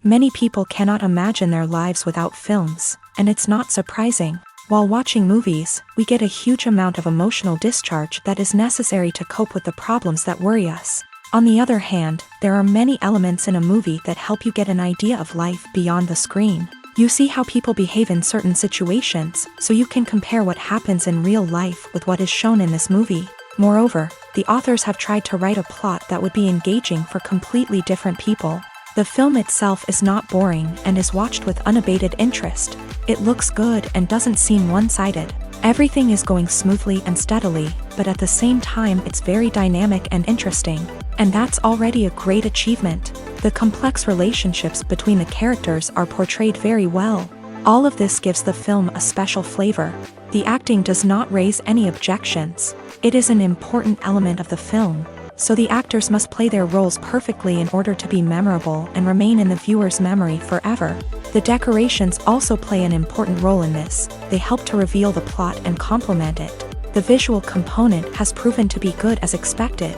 Many people cannot imagine their lives without films, and it's not surprising. While watching movies, we get a huge amount of emotional discharge that is necessary to cope with the problems that worry us. On the other hand, there are many elements in a movie that help you get an idea of life beyond the screen. You see how people behave in certain situations, so you can compare what happens in real life with what is shown in this movie. Moreover, the authors have tried to write a plot that would be engaging for completely different people. The film itself is not boring and is watched with unabated interest. It looks good and doesn't seem one-sided. Everything is going smoothly and steadily, but at the same time it's very dynamic and interesting. And that's already a great achievement. The complex relationships between the characters are portrayed very well. All of this gives the film a special flavor. The acting does not raise any objections. It is an important element of the film, so the actors must play their roles perfectly in order to be memorable and remain in the viewer's memory forever. The decorations also play an important role in this. They help to reveal the plot and complement it. The visual component has proven to be good as expected.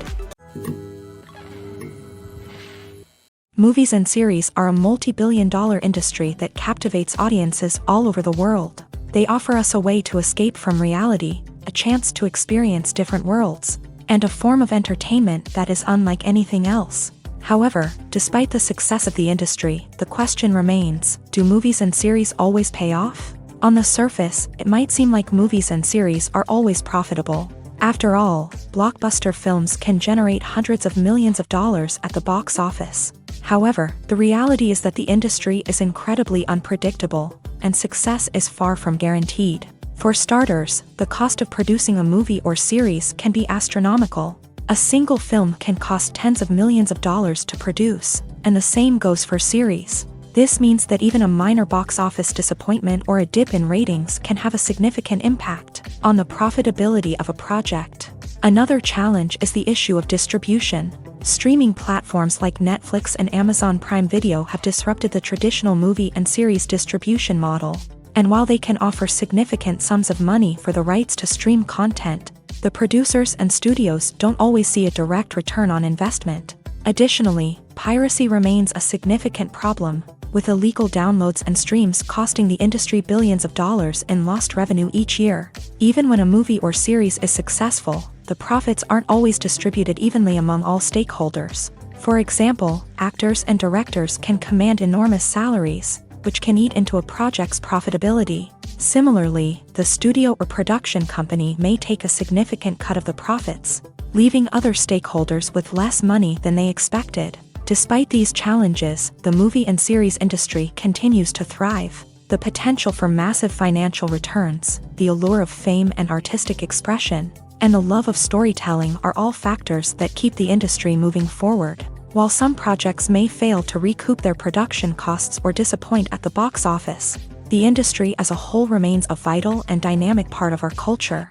Movies and series are a multi-billion-dollar industry that captivates audiences all over the world. They offer us a way to escape from reality, a chance to experience different worlds, and a form of entertainment that is unlike anything else. However, despite the success of the industry, the question remains, do movies and series always pay off? On the surface, it might seem like movies and series are always profitable. After all, blockbuster films can generate hundreds of millions of dollars at the box office. However, the reality is that the industry is incredibly unpredictable, and success is far from guaranteed. For starters, the cost of producing a movie or series can be astronomical. A single film can cost tens of millions of dollars to produce, and the same goes for series. This means that even a minor box office disappointment or a dip in ratings can have a significant impact on the profitability of a project. Another challenge is the issue of distribution. Streaming platforms like Netflix and Amazon Prime Video have disrupted the traditional movie and series distribution model. And while they can offer significant sums of money for the rights to stream content, the producers and studios don't always see a direct return on investment. Additionally, piracy remains a significant problem, with illegal downloads and streams costing the industry billions of dollars in lost revenue each year. Even when a movie or series is successful, the profits aren't always distributed evenly among all stakeholders. For example, actors and directors can command enormous salaries, which can eat into a project's profitability. Similarly, the studio or production company may take a significant cut of the profits, leaving other stakeholders with less money than they expected. Despite these challenges, the movie and series industry continues to thrive. The potential for massive financial returns, the allure of fame and artistic expression, and the love of storytelling are all factors that keep the industry moving forward. While some projects may fail to recoup their production costs or disappoint at the box office, the industry as a whole remains a vital and dynamic part of our culture.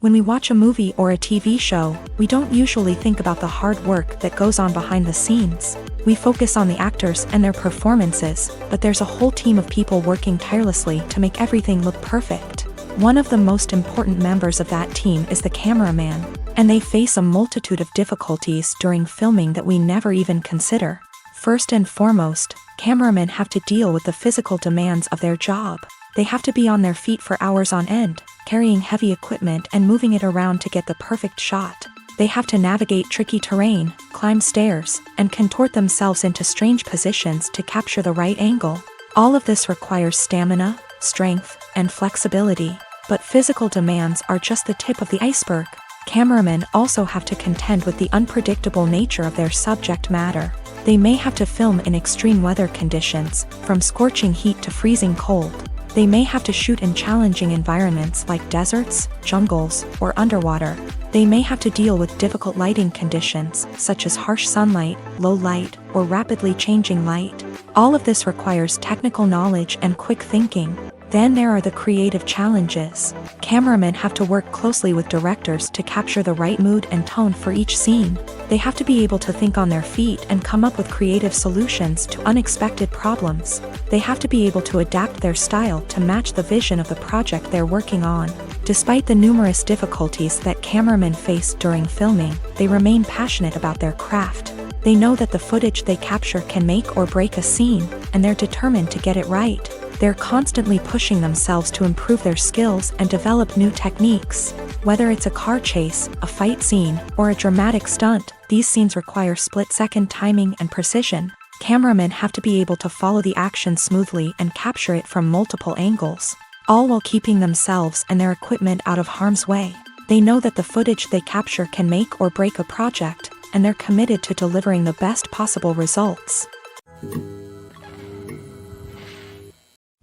When we watch a movie or a TV show, we don't usually think about the hard work that goes on behind the scenes. We focus on the actors and their performances, but there's a whole team of people working tirelessly to make everything look perfect. One of the most important members of that team is the cameraman, and they face a multitude of difficulties during filming that we never even consider. First and foremost, cameramen have to deal with the physical demands of their job. They have to be on their feet for hours on end, carrying heavy equipment and moving it around to get the perfect shot. They have to navigate tricky terrain, climb stairs, and contort themselves into strange positions to capture the right angle. All of this requires stamina, strength, and flexibility. But physical demands are just the tip of the iceberg. Cameramen also have to contend with the unpredictable nature of their subject matter. They may have to film in extreme weather conditions, from scorching heat to freezing cold. They may have to shoot in challenging environments like deserts, jungles, or underwater. They may have to deal with difficult lighting conditions, such as harsh sunlight, low light, or rapidly changing light. All of this requires technical knowledge and quick thinking. Then there are the creative challenges. Cameramen have to work closely with directors to capture the right mood and tone for each scene. They have to be able to think on their feet and come up with creative solutions to unexpected problems. They have to be able to adapt their style to match the vision of the project they're working on. Despite the numerous difficulties that cameramen face during filming, they remain passionate about their craft. They know that the footage they capture can make or break a scene, and they're determined to get it right. They're constantly pushing themselves to improve their skills and develop new techniques. Whether it's a car chase, a fight scene, or a dramatic stunt, these scenes require split-second timing and precision. Cameramen have to be able to follow the action smoothly and capture it from multiple angles, all while keeping themselves and their equipment out of harm's way. They know that the footage they capture can make or break a project, and they're committed to delivering the best possible results.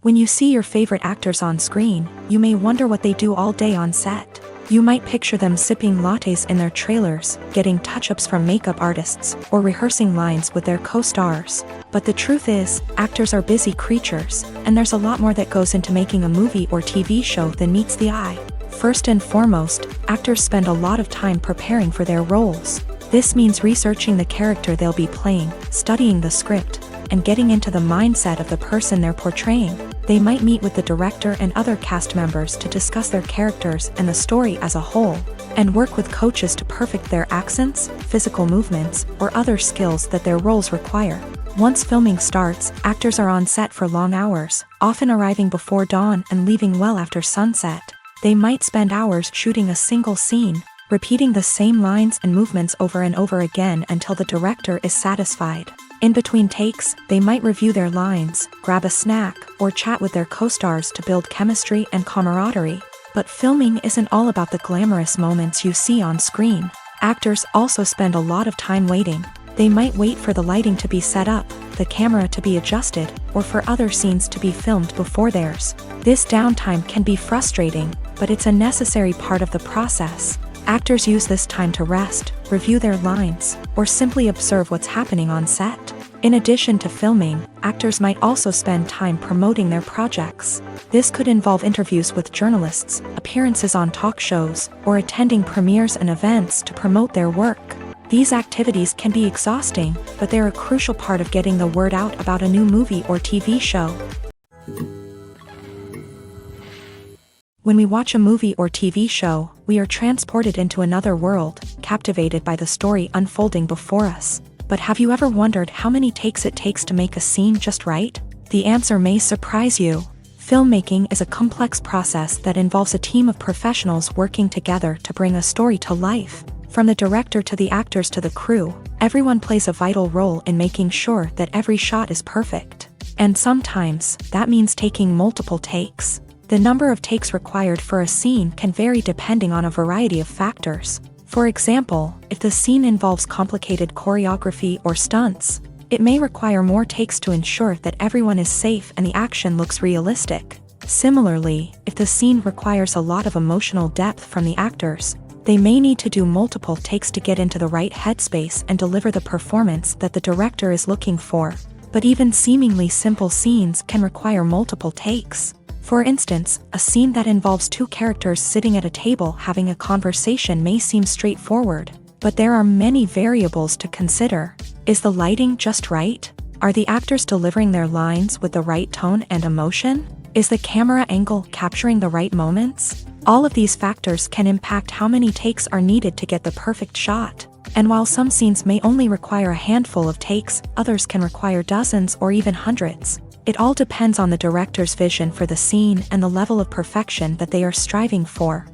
When you see your favorite actors on screen, you may wonder what they do all day on set. You might picture them sipping lattes in their trailers, getting touch-ups from makeup artists, or rehearsing lines with their co-stars. But the truth is, actors are busy creatures, and there's a lot more that goes into making a movie or TV show than meets the eye. First and foremost, actors spend a lot of time preparing for their roles. This means researching the character they'll be playing, studying the script, and getting into the mindset of the person they're portraying. They might meet with the director and other cast members to discuss their characters and the story as a whole, and work with coaches to perfect their accents, physical movements, or other skills that their roles require. Once filming starts, actors are on set for long hours, often arriving before dawn and leaving well after sunset. They might spend hours shooting a single scene, repeating the same lines and movements over and over again until the director is satisfied. In between takes, they might review their lines, grab a snack, or chat with their co-stars to build chemistry and camaraderie. But filming isn't all about the glamorous moments you see on screen. Actors also spend a lot of time waiting. They might wait for the lighting to be set up, the camera to be adjusted, or for other scenes to be filmed before theirs. This downtime can be frustrating, but it's a necessary part of the process. Actors use this time to rest, review their lines, or simply observe what's happening on set. In addition to filming, actors might also spend time promoting their projects. This could involve interviews with journalists, appearances on talk shows, or attending premieres and events to promote their work. These activities can be exhausting, but they're a crucial part of getting the word out about a new movie or TV show. When we watch a movie or TV show, we are transported into another world, captivated by the story unfolding before us. But have you ever wondered how many takes it takes to make a scene just right? The answer may surprise you. Filmmaking is a complex process that involves a team of professionals working together to bring a story to life. From the director to the actors to the crew, everyone plays a vital role in making sure that every shot is perfect. And sometimes, that means taking multiple takes. The number of takes required for a scene can vary depending on a variety of factors. For example, if the scene involves complicated choreography or stunts, it may require more takes to ensure that everyone is safe and the action looks realistic. Similarly, if the scene requires a lot of emotional depth from the actors, they may need to do multiple takes to get into the right headspace and deliver the performance that the director is looking for. But even seemingly simple scenes can require multiple takes. For instance, a scene that involves two characters sitting at a table having a conversation may seem straightforward, but there are many variables to consider. Is the lighting just right? Are the actors delivering their lines with the right tone and emotion? Is the camera angle capturing the right moments? All of these factors can impact how many takes are needed to get the perfect shot. And while some scenes may only require a handful of takes, others can require dozens or even hundreds. It all depends on the director's vision for the scene and the level of perfection that they are striving for.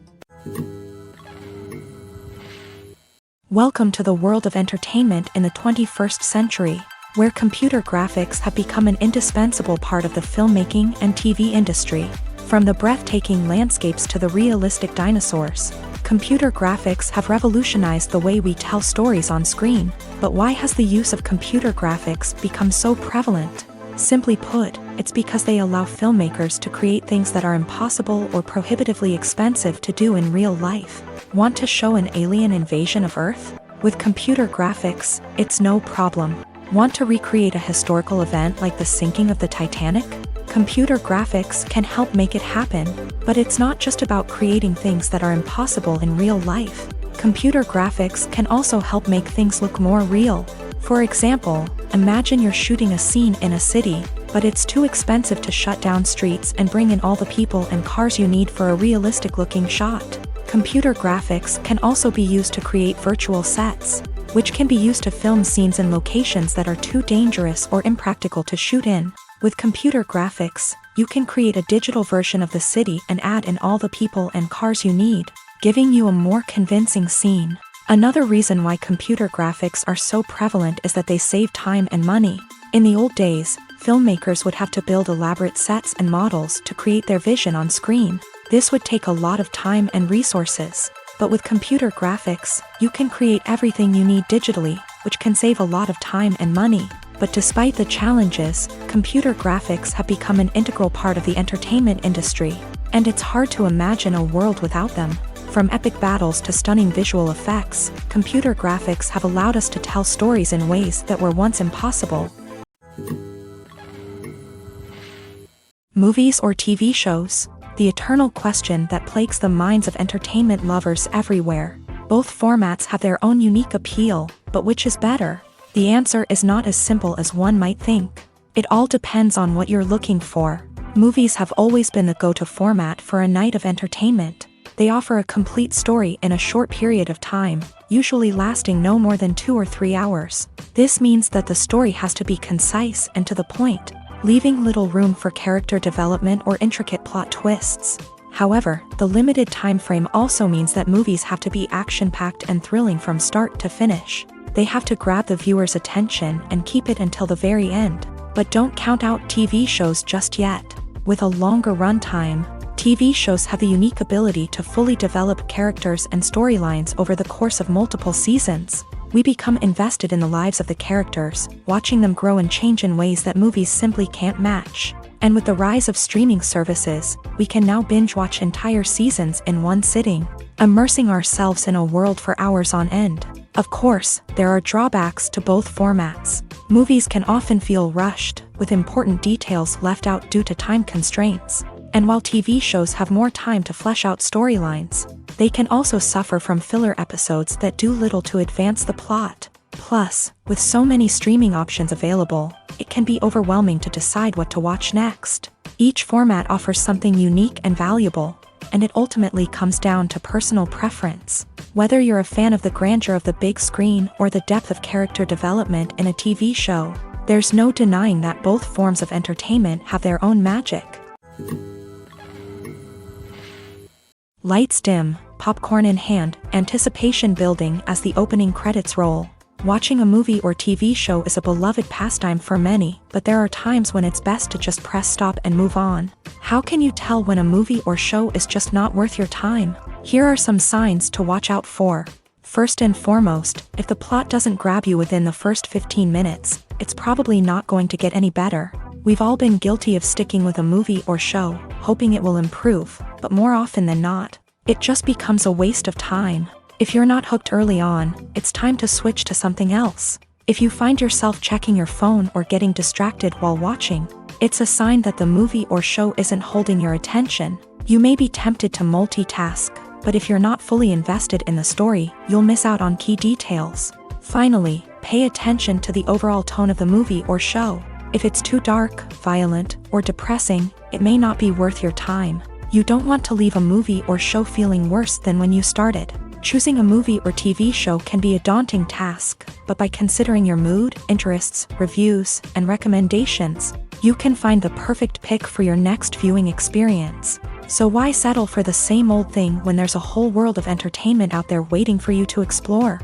Welcome to the world of entertainment in the 21st century, where computer graphics have become an indispensable part of the filmmaking and TV industry. From the breathtaking landscapes to the realistic dinosaurs, computer graphics have revolutionized the way we tell stories on screen. But why has the use of computer graphics become so prevalent? Simply put, it's because they allow filmmakers to create things that are impossible or prohibitively expensive to do in real life. Want to show an alien invasion of Earth? With computer graphics, it's no problem. Want to recreate a historical event like the sinking of the Titanic? Computer graphics can help make it happen, but it's not just about creating things that are impossible in real life. Computer graphics can also help make things look more real. For example, imagine you're shooting a scene in a city, but it's too expensive to shut down streets and bring in all the people and cars you need for a realistic-looking shot. Computer graphics can also be used to create virtual sets. which can be used to film scenes in locations that are too dangerous or impractical to shoot in. With computer graphics, you can create a digital version of the city and add in all the people and cars you need, giving you a more convincing scene. Another reason why computer graphics are so prevalent is that they save time and money. In the old days, filmmakers would have to build elaborate sets and models to create their vision on screen. This would take a lot of time and resources. But with computer graphics, you can create everything you need digitally, which can save a lot of time and money. But despite the challenges, computer graphics have become an integral part of the entertainment industry, and it's hard to imagine a world without them. From epic battles to stunning visual effects, computer graphics have allowed us to tell stories in ways that were once impossible. Movies or TV shows? The eternal question that plagues the minds of entertainment lovers everywhere. Both formats have their own unique appeal, but which is better? The answer is not as simple as one might think. It all depends on what you're looking for. Movies have always been the go-to format for a night of entertainment. They offer a complete story in a short period of time, usually lasting no more than 2 or 3 hours. This means that the story has to be concise and to the point, leaving little room for character development or intricate plot twists. However, the limited time frame also means that movies have to be action-packed and thrilling from start to finish. They have to grab the viewer's attention and keep it until the very end. But don't count out TV shows just yet. With a longer runtime, TV shows have the unique ability to fully develop characters and storylines over the course of multiple seasons. We become invested in the lives of the characters, watching them grow and change in ways that movies simply can't match. And with the rise of streaming services, we can now binge-watch entire seasons in one sitting, immersing ourselves in a world for hours on end. Of course, there are drawbacks to both formats. Movies can often feel rushed, with important details left out due to time constraints. And while TV shows have more time to flesh out storylines, they can also suffer from filler episodes that do little to advance the plot. Plus, with so many streaming options available, it can be overwhelming to decide what to watch next. Each format offers something unique and valuable, and it ultimately comes down to personal preference. Whether you're a fan of the grandeur of the big screen or the depth of character development in a TV show, there's no denying that both forms of entertainment have their own magic. Lights dim, popcorn in hand, anticipation building as the opening credits roll. Watching a movie or TV show is a beloved pastime for many, but there are times when it's best to just press stop and move on. How can you tell when a movie or show is just not worth your time? Here are some signs to watch out for. First and foremost, if the plot doesn't grab you within the first 15 minutes, it's probably not going to get any better. We've all been guilty of sticking with a movie or show, hoping it will improve, but more often than not, it just becomes a waste of time. If you're not hooked early on, it's time to switch to something else. If you find yourself checking your phone or getting distracted while watching, it's a sign that the movie or show isn't holding your attention. You may be tempted to multitask, but if you're not fully invested in the story, you'll miss out on key details. Finally, pay attention to the overall tone of the movie or show. If it's too dark, violent, or depressing, it may not be worth your time. You don't want to leave a movie or show feeling worse than when you started. Choosing a movie or TV show can be a daunting task, but by considering your mood, interests, reviews, and recommendations, you can find the perfect pick for your next viewing experience. So why settle for the same old thing when there's a whole world of entertainment out there waiting for you to explore?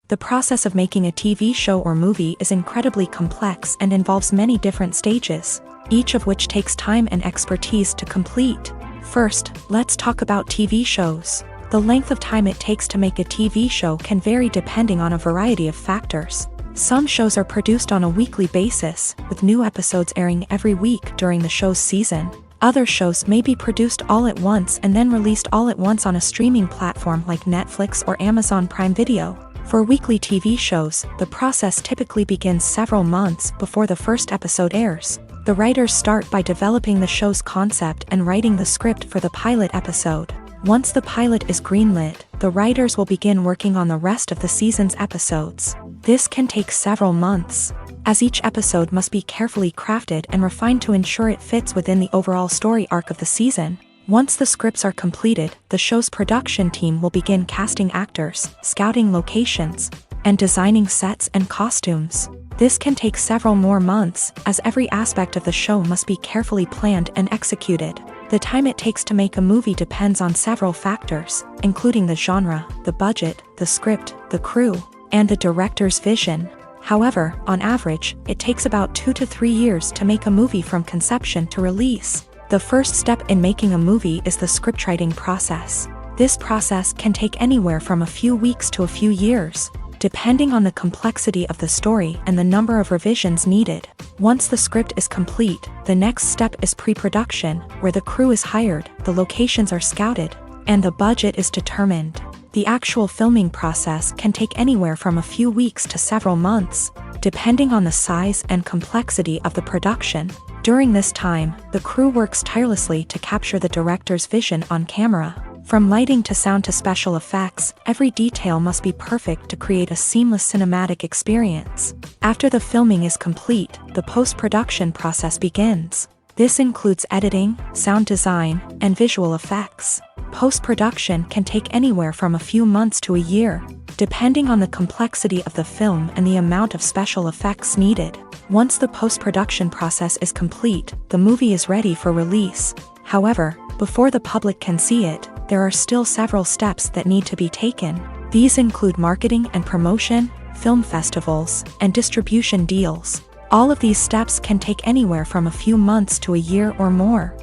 The process of making a TV show or movie is incredibly complex and involves many different stages, each of which takes time and expertise to complete. First, let's talk about TV shows. The length of time it takes to make a TV show can vary depending on a variety of factors. Some shows are produced on a weekly basis, with new episodes airing every week during the show's season. Other shows may be produced all at once and then released all at once on a streaming platform like Netflix or Amazon Prime Video. For weekly TV shows, the process typically begins several months before the first episode airs. The writers start by developing the show's concept and writing the script for the pilot episode. Once the pilot is greenlit, the writers will begin working on the rest of the season's episodes. This can take several months, as each episode must be carefully crafted and refined to ensure it fits within the overall story arc of the season. Once the scripts are completed, the show's production team will begin casting actors, scouting locations, and designing sets and costumes. This can take several more months, as every aspect of the show must be carefully planned and executed. The time it takes to make a movie depends on several factors, including the genre, the budget, the script, the crew, and the director's vision. However, on average, it takes about 2 to 3 years to make a movie from conception to release. The first step in making a movie is the scriptwriting process. This process can take anywhere from a few weeks to a few years, depending on the complexity of the story and the number of revisions needed. Once the script is complete, the next step is pre-production, where the crew is hired, the locations are scouted, and the budget is determined. The actual filming process can take anywhere from a few weeks to several months, depending on the size and complexity of the production. During this time, the crew works tirelessly to capture the director's vision on camera. From lighting to sound to special effects, every detail must be perfect to create a seamless cinematic experience. After the filming is complete, the post-production process begins. This includes editing, sound design, and visual effects. Post-production can take anywhere from a few months to a year, depending on the complexity of the film and the amount of special effects needed. Once the post-production process is complete, the movie is ready for release. However, before the public can see it, there are still several steps that need to be taken. These include marketing and promotion, film festivals, and distribution deals. All of these steps can take anywhere from a few months to a year or more.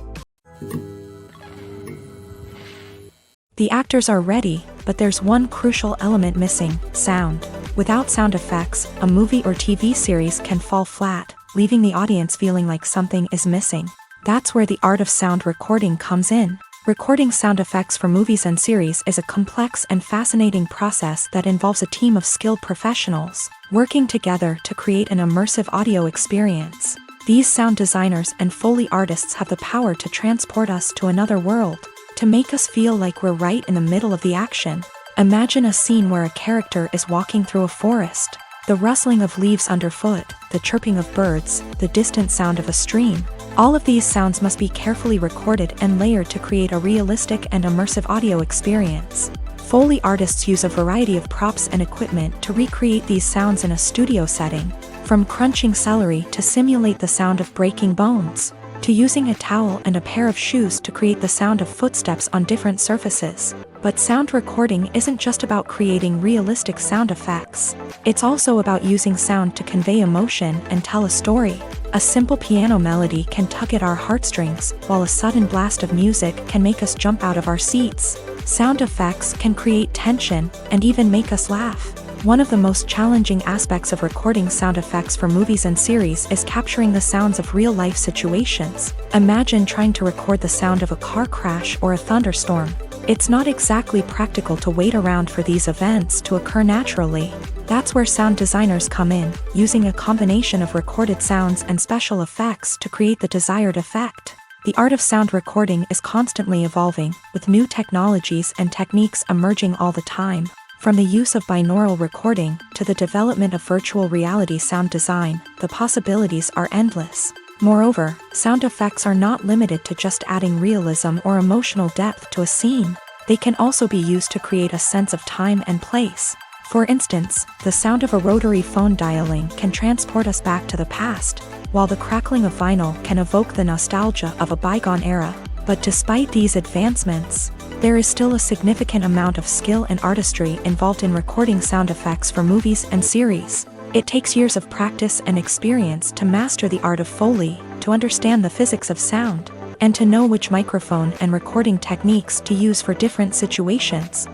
The actors are ready, but there's one crucial element missing: sound. Without sound effects, a movie or TV series can fall flat, leaving the audience feeling like something is missing. That's where the art of sound recording comes in. Recording sound effects for movies and series is a complex and fascinating process that involves a team of skilled professionals working together to create an immersive audio experience. These sound designers and Foley artists have the power to transport us to another world, to make us feel like we're right in the middle of the action. Imagine a scene where a character is walking through a forest. The rustling of leaves underfoot, the chirping of birds, the distant sound of a stream. All of these sounds must be carefully recorded and layered to create a realistic and immersive audio experience. Foley artists use a variety of props and equipment to recreate these sounds in a studio setting, from crunching celery to simulate the sound of breaking bones, to using a towel and a pair of shoes to create the sound of footsteps on different surfaces. But sound recording isn't just about creating realistic sound effects. It's also about using sound to convey emotion and tell a story. A simple piano melody can tug at our heartstrings, while a sudden blast of music can make us jump out of our seats. Sound effects can create tension and even make us laugh. One of the most challenging aspects of recording sound effects for movies and series is capturing the sounds of real-life situations. Imagine trying to record the sound of a car crash or a thunderstorm. It's not exactly practical to wait around for these events to occur naturally. That's where sound designers come in, using a combination of recorded sounds and special effects to create the desired effect. The art of sound recording is constantly evolving, with new technologies and techniques emerging all the time. From the use of binaural recording to the development of virtual reality sound design, the possibilities are endless. Moreover, sound effects are not limited to just adding realism or emotional depth to a scene. They can also be used to create a sense of time and place. For instance, the sound of a rotary phone dialing can transport us back to the past, while the crackling of vinyl can evoke the nostalgia of a bygone era. But despite these advancements, there is still a significant amount of skill and artistry involved in recording sound effects for movies and series. It takes years of practice and experience to master the art of Foley, to understand the physics of sound, and to know which microphone and recording techniques to use for different situations.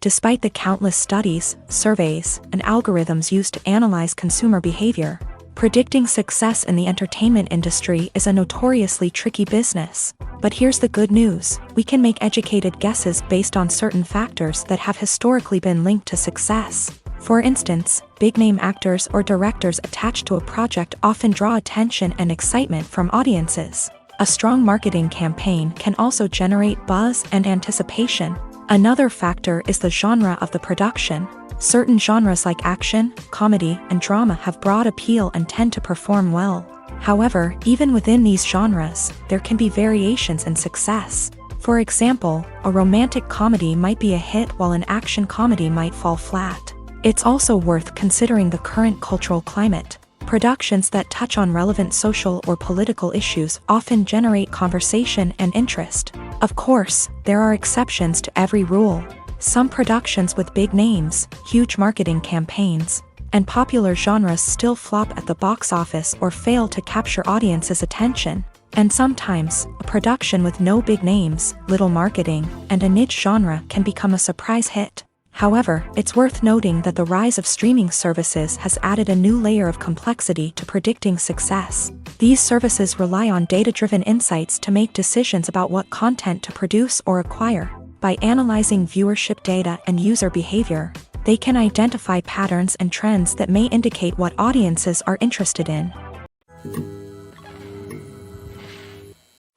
Despite the countless studies, surveys, and algorithms used to analyze consumer behavior, predicting success in the entertainment industry is a notoriously tricky business. But here's the good news: we can make educated guesses based on certain factors that have historically been linked to success. For instance, big-name actors or directors attached to a project often draw attention and excitement from audiences. A strong marketing campaign can also generate buzz and anticipation. Another factor is the genre of the production. Certain genres like action, comedy, and drama have broad appeal and tend to perform well. However, even within these genres, there can be variations in success. For example, a romantic comedy might be a hit while an action comedy might fall flat. It's also worth considering the current cultural climate. Productions that touch on relevant social or political issues often generate conversation and interest. Of course, there are exceptions to every rule. Some productions with big names, huge marketing campaigns, and popular genres still flop at the box office or fail to capture audiences' attention. And sometimes, a production with no big names, little marketing, and a niche genre can become a surprise hit. However, it's worth noting that the rise of streaming services has added a new layer of complexity to predicting success. These services rely on data-driven insights to make decisions about what content to produce or acquire. By analyzing viewership data and user behavior, they can identify patterns and trends that may indicate what audiences are interested in.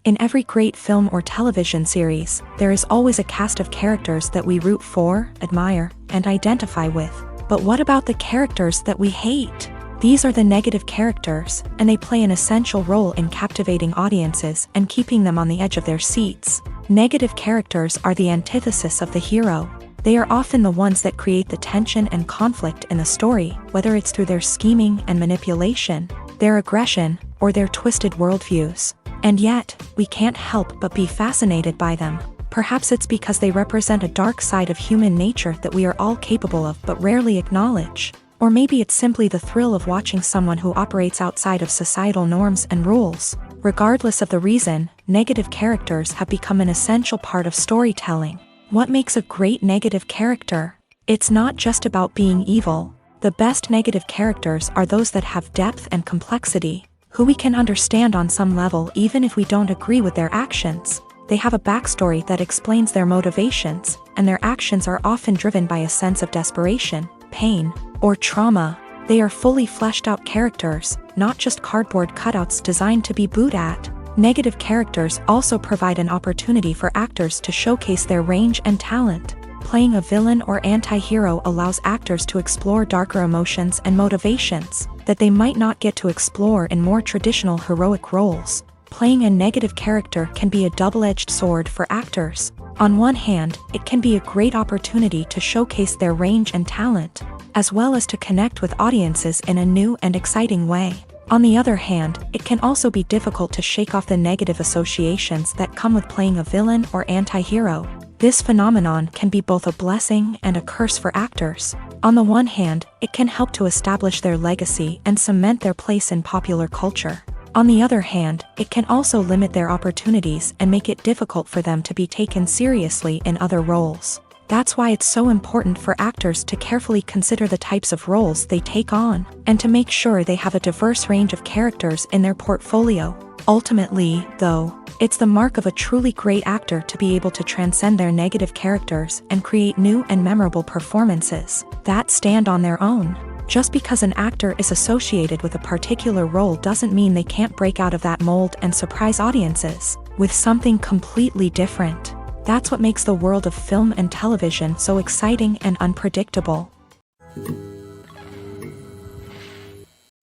In every great film or television series, there is always a cast of characters that we root for, admire, and identify with. But what about the characters that we hate? These are the negative characters, and they play an essential role in captivating audiences and keeping them on the edge of their seats. Negative characters are the antithesis of the hero. They are often the ones that create the tension and conflict in the story, whether it's through their scheming and manipulation, their aggression, or their twisted worldviews. And yet, we can't help but be fascinated by them. Perhaps it's because they represent a dark side of human nature that we are all capable of but rarely acknowledge. Or maybe it's simply the thrill of watching someone who operates outside of societal norms and rules. Regardless of the reason, negative characters have become an essential part of storytelling. What makes a great negative character? It's not just about being evil. The best negative characters are those that have depth and complexity, who we can understand on some level even if we don't agree with their actions. They have a backstory that explains their motivations, and their actions are often driven by a sense of desperation, pain, or trauma. They are fully fleshed out characters, not just cardboard cutouts designed to be booed at. Negative characters also provide an opportunity for actors to showcase their range and talent. Playing a villain or anti-hero allows actors to explore darker emotions and motivations that they might not get to explore in more traditional heroic roles. Playing a negative character can be a double-edged sword for actors. On one hand, it can be a great opportunity to showcase their range and talent, as well as to connect with audiences in a new and exciting way. On the other hand, it can also be difficult to shake off the negative associations that come with playing a villain or anti-hero. This phenomenon can be both a blessing and a curse for actors. On the one hand, it can help to establish their legacy and cement their place in popular culture. On the other hand, it can also limit their opportunities and make it difficult for them to be taken seriously in other roles. That's why it's so important for actors to carefully consider the types of roles they take on, and to make sure they have a diverse range of characters in their portfolio. Ultimately, though, it's the mark of a truly great actor to be able to transcend their negative characters and create new and memorable performances that stand on their own. Just because an actor is associated with a particular role doesn't mean they can't break out of that mold and surprise audiences with something completely different. That's what makes the world of film and television so exciting and unpredictable.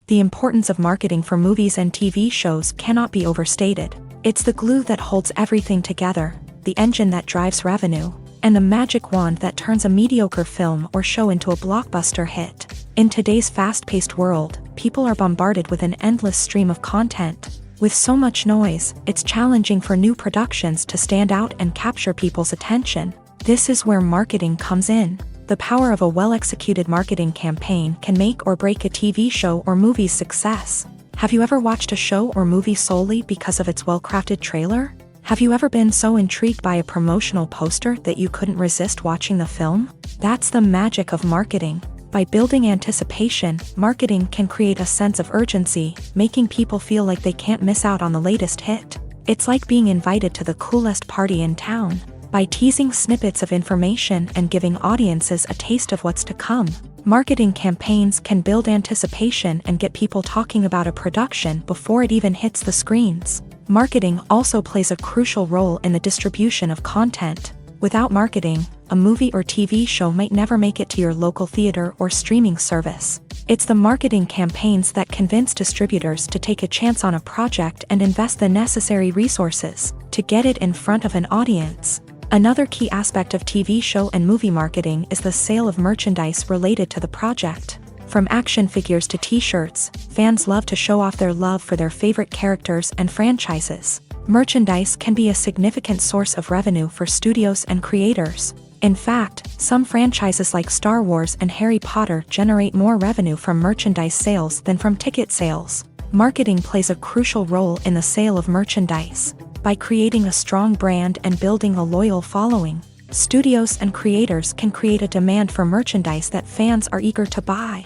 The importance of marketing for movies and TV shows cannot be overstated. It's the glue that holds everything together, the engine that drives revenue, and the magic wand that turns a mediocre film or show into a blockbuster hit. In today's fast-paced world, people are bombarded with an endless stream of content. With so much noise, it's challenging for new productions to stand out and capture people's attention. This is where marketing comes in. The power of a well-executed marketing campaign can make or break a TV show or movie's success. Have you ever watched a show or movie solely because of its well-crafted trailer? Have you ever been so intrigued by a promotional poster that you couldn't resist watching the film? That's the magic of marketing. By building anticipation, marketing can create a sense of urgency, making people feel like they can't miss out on the latest hit. It's like being invited to the coolest party in town. By teasing snippets of information and giving audiences a taste of what's to come, marketing campaigns can build anticipation and get people talking about a production before it even hits the screens. Marketing also plays a crucial role in the distribution of content. Without marketing, a movie or TV show might never make it to your local theater or streaming service. It's the marketing campaigns that convince distributors to take a chance on a project and invest the necessary resources to get it in front of an audience. Another key aspect of TV show and movie marketing is the sale of merchandise related to the project. From action figures to t-shirts, fans love to show off their love for their favorite characters and franchises. Merchandise can be a significant source of revenue for studios and creators. In fact, some franchises like Star Wars and Harry Potter generate more revenue from merchandise sales than from ticket sales. Marketing plays a crucial role in the sale of merchandise. By creating a strong brand and building a loyal following, studios and creators can create a demand for merchandise that fans are eager to buy.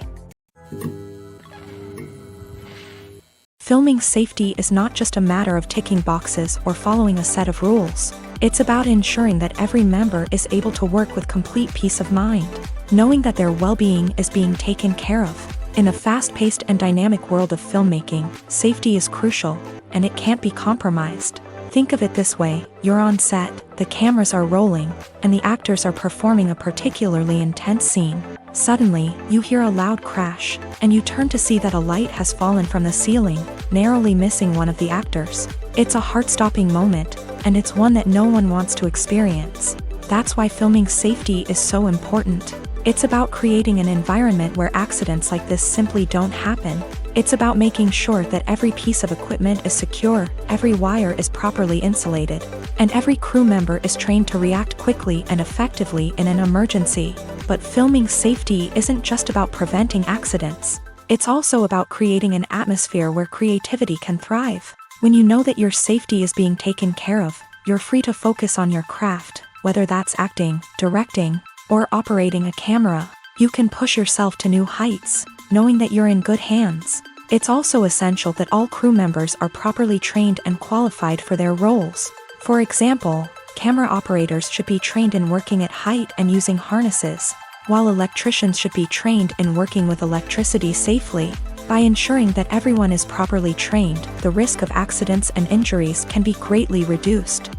Filming safety is not just a matter of ticking boxes or following a set of rules. It's about ensuring that every member is able to work with complete peace of mind, knowing that their well-being is being taken care of. In the fast-paced and dynamic world of filmmaking, safety is crucial, and it can't be compromised. Think of it this way: you're on set, the cameras are rolling, and the actors are performing a particularly intense scene. Suddenly, you hear a loud crash, and you turn to see that a light has fallen from the ceiling, narrowly missing one of the actors. It's a heart-stopping moment, and it's one that no one wants to experience. That's why filming safety is so important. It's about creating an environment where accidents like this simply don't happen. It's about making sure that every piece of equipment is secure, every wire is properly insulated, and every crew member is trained to react quickly and effectively in an emergency. But filming safety isn't just about preventing accidents. It's also about creating an atmosphere where creativity can thrive. When you know that your safety is being taken care of, you're free to focus on your craft, whether that's acting, directing, or operating a camera. You can push yourself to new heights, knowing that you're in good hands. It's also essential that all crew members are properly trained and qualified for their roles. For example, camera operators should be trained in working at height and using harnesses, while electricians should be trained in working with electricity safely. By ensuring that everyone is properly trained, the risk of accidents and injuries can be greatly reduced.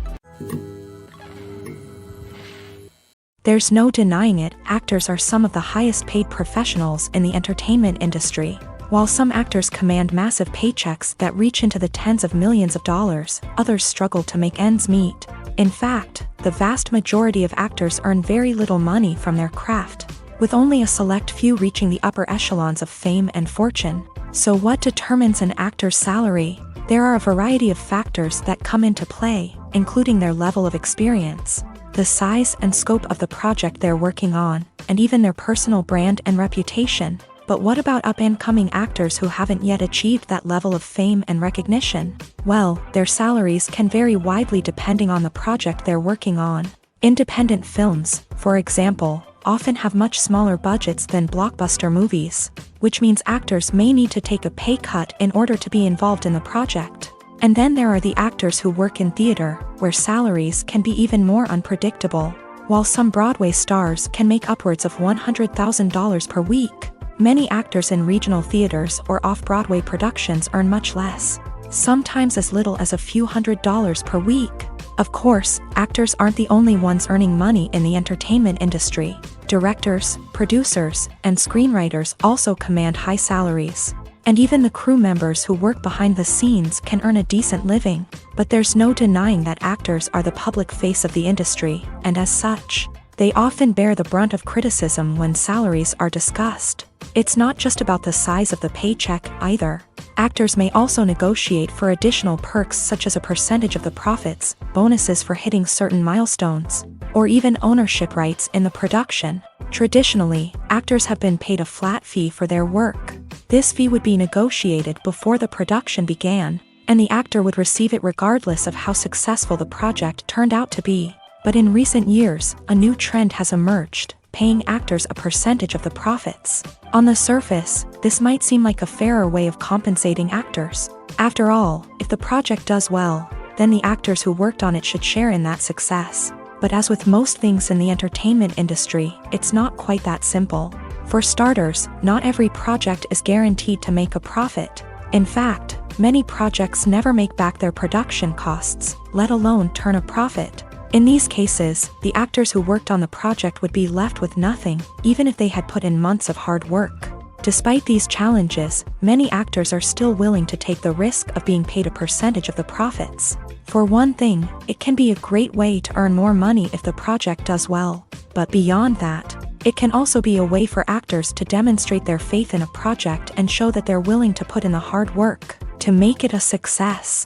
There's no denying it, actors are some of the highest paid professionals in the entertainment industry. While some actors command massive paychecks that reach into the tens of millions of dollars, others struggle to make ends meet. In fact, the vast majority of actors earn very little money from their craft, with only a select few reaching the upper echelons of fame and fortune. So what determines an actor's salary? There are a variety of factors that come into play, including their level of experience, the size and scope of the project they're working on, and even their personal brand and reputation. But what about up-and-coming actors who haven't yet achieved that level of fame and recognition? Well, their salaries can vary widely depending on the project they're working on. Independent films, for example, often have much smaller budgets than blockbuster movies, which means actors may need to take a pay cut in order to be involved in the project. And then there are the actors who work in theater, where salaries can be even more unpredictable. While some Broadway stars can make upwards of $100,000 per week, many actors in regional theaters or off-Broadway productions earn much less, sometimes as little as a few $100s per week. Of course, actors aren't the only ones earning money in the entertainment industry. Directors, producers, and screenwriters also command high salaries. And even the crew members who work behind the scenes can earn a decent living. But there's no denying that actors are the public face of the industry, and as such, they often bear the brunt of criticism when salaries are discussed. It's not just about the size of the paycheck, either. Actors may also negotiate for additional perks such as a percentage of the profits, bonuses for hitting certain milestones, or even ownership rights in the production. Traditionally, actors have been paid a flat fee for their work. This fee would be negotiated before the production began, and the actor would receive it regardless of how successful the project turned out to be. But in recent years, a new trend has emerged, paying actors a percentage of the profits. On the surface, this might seem like a fairer way of compensating actors. After all, if the project does well, then the actors who worked on it should share in that success. But as with most things in the entertainment industry, it's not quite that simple. For starters, not every project is guaranteed to make a profit. In fact, many projects never make back their production costs, let alone turn a profit. In these cases, the actors who worked on the project would be left with nothing, even if they had put in months of hard work. Despite these challenges, many actors are still willing to take the risk of being paid a percentage of the profits. For one thing, it can be a great way to earn more money if the project does well. But beyond that, it can also be a way for actors to demonstrate their faith in a project and show that they're willing to put in the hard work to make it a success.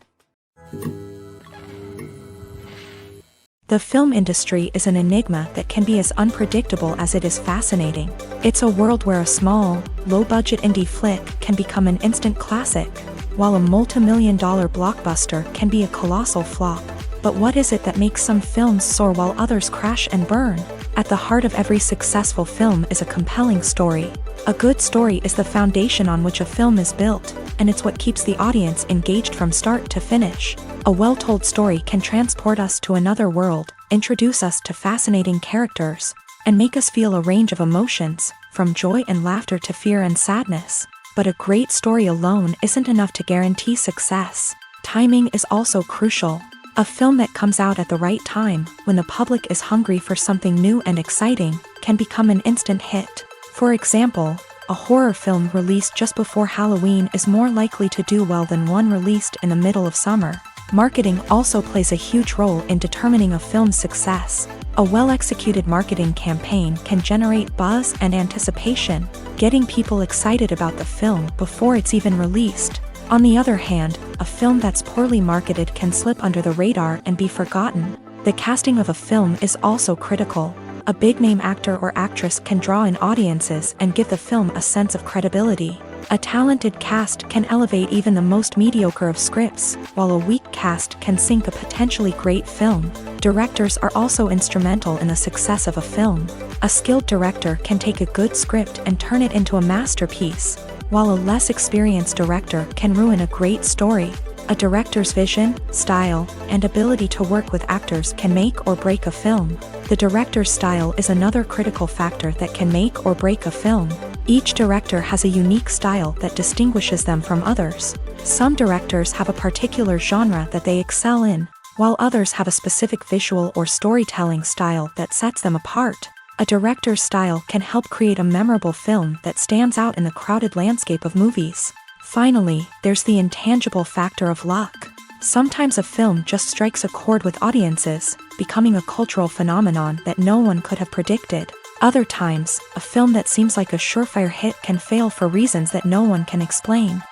The film industry is an enigma that can be as unpredictable as it is fascinating. It's a world where a small, low-budget indie flick can become an instant classic, while a multi-million-dollar blockbuster can be a colossal flop. But what is it that makes some films soar while others crash and burn? At the heart of every successful film is a compelling story. A good story is the foundation on which a film is built, and it's what keeps the audience engaged from start to finish. A well-told story can transport us to another world, introduce us to fascinating characters, and make us feel a range of emotions, from joy and laughter to fear and sadness. But a great story alone isn't enough to guarantee success. Timing is also crucial. A film that comes out at the right time, when the public is hungry for something new and exciting, can become an instant hit. For example, a horror film released just before Halloween is more likely to do well than one released in the middle of summer. Marketing also plays a huge role in determining a film's success. A well-executed marketing campaign can generate buzz and anticipation, getting people excited about the film before it's even released. On the other hand, a film that's poorly marketed can slip under the radar and be forgotten. The casting of a film is also critical. A big-name actor or actress can draw in audiences and give the film a sense of credibility. A talented cast can elevate even the most mediocre of scripts, while a weak cast can sink a potentially great film. Directors are also instrumental in the success of a film. A skilled director can take a good script and turn it into a masterpiece, while a less experienced director can ruin a great story. A director's vision, style, and ability to work with actors can make or break a film. The director's style is another critical factor that can make or break a film. Each director has a unique style that distinguishes them from others. Some directors have a particular genre that they excel in, while others have a specific visual or storytelling style that sets them apart. A director's style can help create a memorable film that stands out in the crowded landscape of movies. Finally, there's the intangible factor of luck. Sometimes a film just strikes a chord with audiences, becoming a cultural phenomenon that no one could have predicted. Other times, a film that seems like a surefire hit can fail for reasons that no one can explain.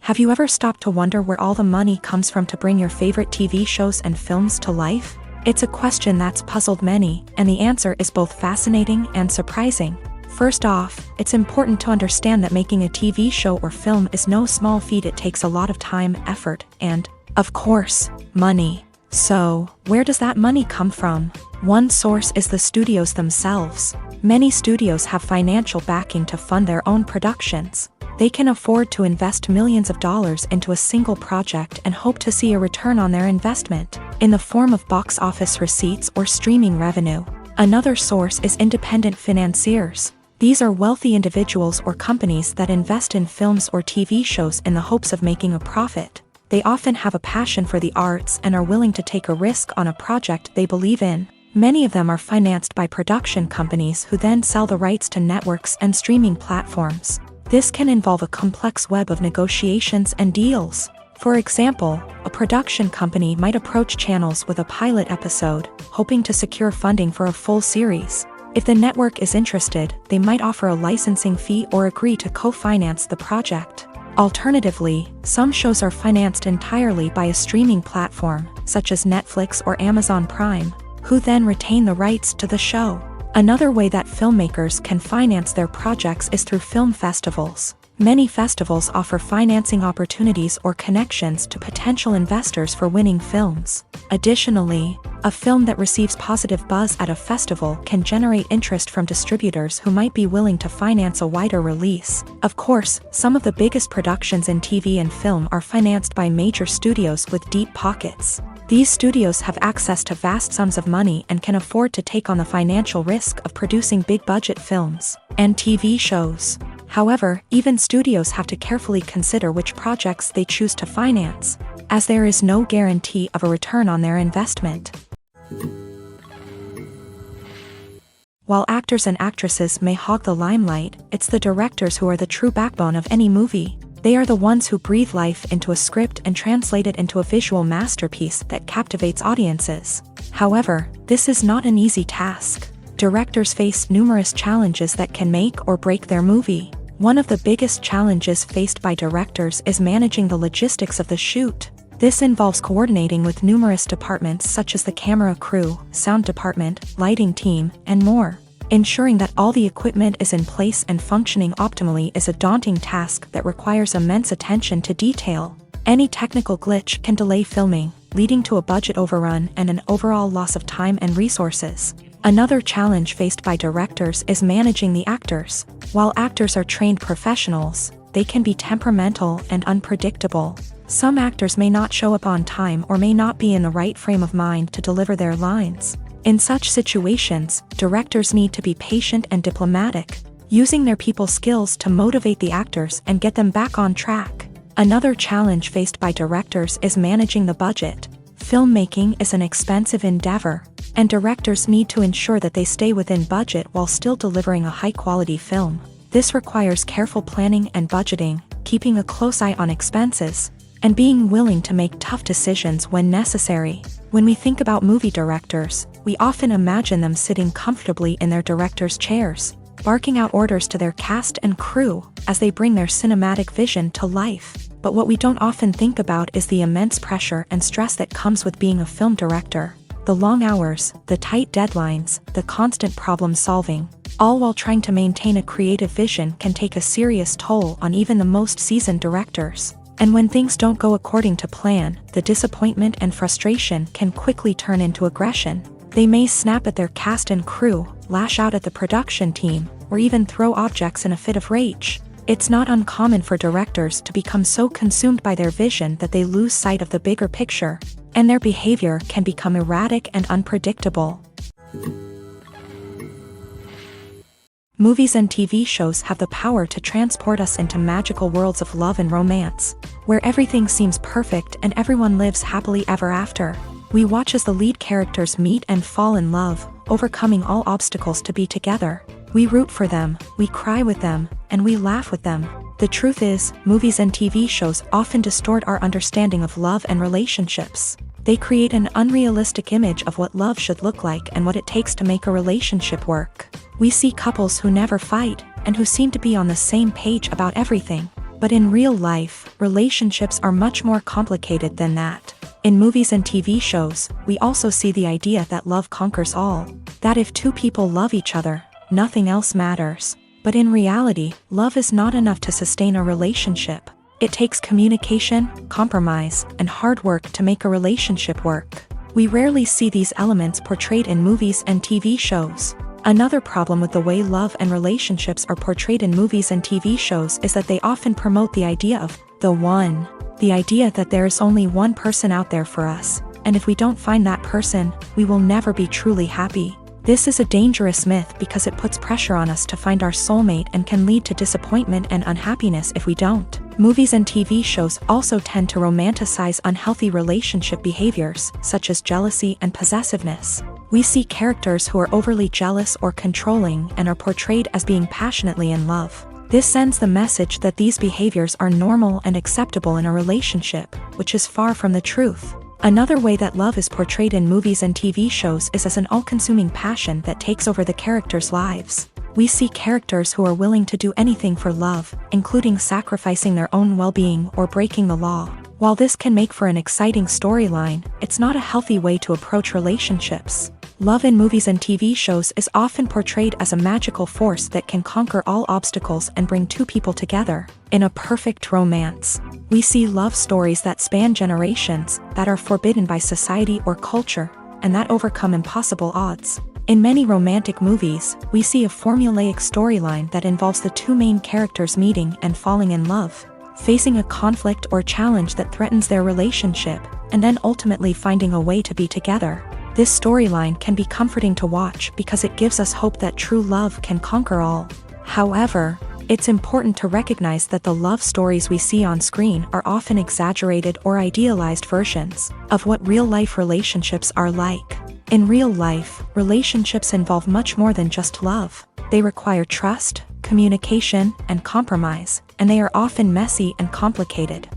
Have you ever stopped to wonder where all the money comes from to bring your favorite TV shows and films to life? It's a question that's puzzled many, and the answer is both fascinating and surprising. First off, it's important to understand that making a TV show or film is no small feat. It takes a lot of time, effort, and, of course, money. So, where does that money come from? One source is the studios themselves. Many studios have financial backing to fund their own productions. They can afford to invest millions of dollars into a single project and hope to see a return on their investment, in the form of box office receipts or streaming revenue. Another source is independent financiers. These are wealthy individuals or companies that invest in films or TV shows in the hopes of making a profit. They often have a passion for the arts and are willing to take a risk on a project they believe in. Many of them are financed by production companies who then sell the rights to networks and streaming platforms. This can involve a complex web of negotiations and deals. For example, a production company might approach channels with a pilot episode, hoping to secure funding for a full series. If the network is interested, they might offer a licensing fee or agree to co-finance the project. Alternatively, some shows are financed entirely by a streaming platform, such as Netflix or Amazon Prime, who then retain the rights to the show. Another way that filmmakers can finance their projects is through film festivals. Many festivals offer financing opportunities or connections to potential investors for winning films. Additionally, a film that receives positive buzz at a festival can generate interest from distributors who might be willing to finance a wider release. Of course, some of the biggest productions in TV and film are financed by major studios with deep pockets. These studios have access to vast sums of money and can afford to take on the financial risk of producing big-budget films and TV shows. However, even studios have to carefully consider which projects they choose to finance, as there is no guarantee of a return on their investment. While actors and actresses may hog the limelight, it's the directors who are the true backbone of any movie. They are the ones who breathe life into a script and translate it into a visual masterpiece that captivates audiences. However, this is not an easy task. Directors face numerous challenges that can make or break their movie. One of the biggest challenges faced by directors is managing the logistics of the shoot. This involves coordinating with numerous departments such as the camera crew, sound department, lighting team, and more. Ensuring that all the equipment is in place and functioning optimally is a daunting task that requires immense attention to detail. Any technical glitch can delay filming, leading to a budget overrun and an overall loss of time and resources. Another challenge faced by directors is managing the actors. While actors are trained professionals, they can be temperamental and unpredictable. Some actors may not show up on time or may not be in the right frame of mind to deliver their lines. In such situations, directors need to be patient and diplomatic, using their people skills to motivate the actors and get them back on track. Another challenge faced by directors is managing the budget. Filmmaking is an expensive endeavor, and directors need to ensure that they stay within budget while still delivering a high-quality film. This requires careful planning and budgeting, keeping a close eye on expenses, and being willing to make tough decisions when necessary. When we think about movie directors, we often imagine them sitting comfortably in their director's chairs, barking out orders to their cast and crew as they bring their cinematic vision to life. But what we don't often think about is the immense pressure and stress that comes with being a film director. The long hours, the tight deadlines, the constant problem solving, all while trying to maintain a creative vision can take a serious toll on even the most seasoned directors. And when things don't go according to plan, the disappointment and frustration can quickly turn into aggression. They may snap at their cast and crew, lash out at the production team, or even throw objects in a fit of rage. It's not uncommon for directors to become so consumed by their vision that they lose sight of the bigger picture, and their behavior can become erratic and unpredictable. Movies and TV shows have the power to transport us into magical worlds of love and romance, where everything seems perfect and everyone lives happily ever after. We watch as the lead characters meet and fall in love, overcoming all obstacles to be together. We root for them, we cry with them, and we laugh with them. The truth is, movies and TV shows often distort our understanding of love and relationships. They create an unrealistic image of what love should look like and what it takes to make a relationship work. We see couples who never fight, and who seem to be on the same page about everything. But in real life, relationships are much more complicated than that. In movies and TV shows, we also see the idea that love conquers all. That if two people love each other, nothing else matters. But in reality, love is not enough to sustain a relationship. It takes communication, compromise, and hard work to make a relationship work. We rarely see these elements portrayed in movies and TV shows. Another problem with the way love and relationships are portrayed in movies and TV shows is that they often promote the idea of the one. The idea that there is only one person out there for us, and if we don't find that person, we will never be truly happy. This is a dangerous myth because it puts pressure on us to find our soulmate and can lead to disappointment and unhappiness if we don't. Movies and TV shows also tend to romanticize unhealthy relationship behaviors, such as jealousy and possessiveness. We see characters who are overly jealous or controlling and are portrayed as being passionately in love. This sends the message that these behaviors are normal and acceptable in a relationship, which is far from the truth. Another way that love is portrayed in movies and TV shows is as an all-consuming passion that takes over the characters' lives. We see characters who are willing to do anything for love, including sacrificing their own well-being or breaking the law. While this can make for an exciting storyline, it's not a healthy way to approach relationships. Love in movies and TV shows is often portrayed as a magical force that can conquer all obstacles and bring two people together. In a perfect romance, we see love stories that span generations, that are forbidden by society or culture, and that overcome impossible odds. In many romantic movies, we see a formulaic storyline that involves the two main characters meeting and falling in love, facing a conflict or challenge that threatens their relationship, and then ultimately finding a way to be together. This storyline can be comforting to watch because it gives us hope that true love can conquer all. However, it's important to recognize that the love stories we see on screen are often exaggerated or idealized versions of what real-life relationships are like. In real life, relationships involve much more than just love. They require trust, communication, and compromise, and they are often messy and complicated.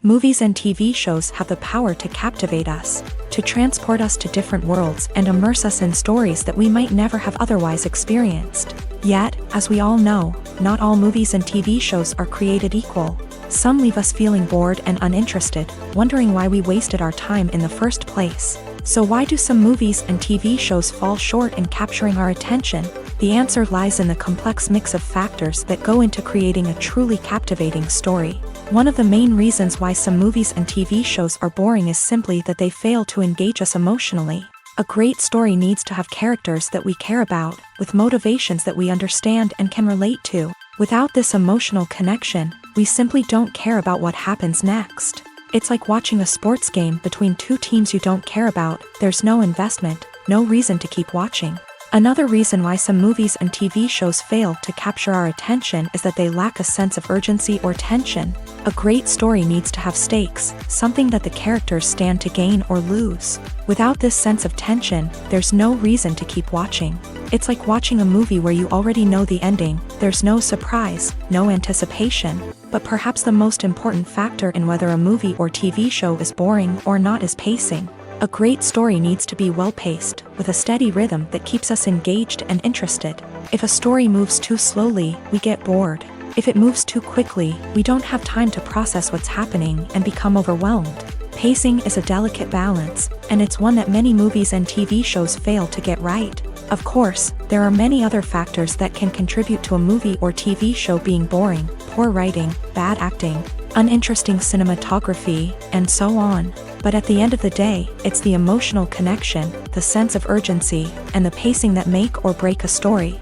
Movies and TV shows have the power to captivate us, to transport us to different worlds and immerse us in stories that we might never have otherwise experienced. Yet, as we all know, not all movies and TV shows are created equal. Some leave us feeling bored and uninterested, wondering why we wasted our time in the first place. So why do some movies and TV shows fall short in capturing our attention? The answer lies in the complex mix of factors that go into creating a truly captivating story. One of the main reasons why some movies and TV shows are boring is simply that they fail to engage us emotionally. A great story needs to have characters that we care about, with motivations that we understand and can relate to. Without this emotional connection, we simply don't care about what happens next. It's like watching a sports game between two teams you don't care about. There's no investment, no reason to keep watching. Another reason why some movies and TV shows fail to capture our attention is that they lack a sense of urgency or tension. A great story needs to have stakes, something that the characters stand to gain or lose. Without this sense of tension, there's no reason to keep watching. It's like watching a movie where you already know the ending. There's no surprise, no anticipation. But perhaps the most important factor in whether a movie or TV show is boring or not is pacing. A great story needs to be well-paced, with a steady rhythm that keeps us engaged and interested. If a story moves too slowly, we get bored. If it moves too quickly, we don't have time to process what's happening and become overwhelmed. Pacing is a delicate balance, and it's one that many movies and TV shows fail to get right. Of course, there are many other factors that can contribute to a movie or TV show being boring: poor writing, bad acting, uninteresting cinematography, and so on. But at the end of the day, it's the emotional connection, the sense of urgency, and the pacing that make or break a story.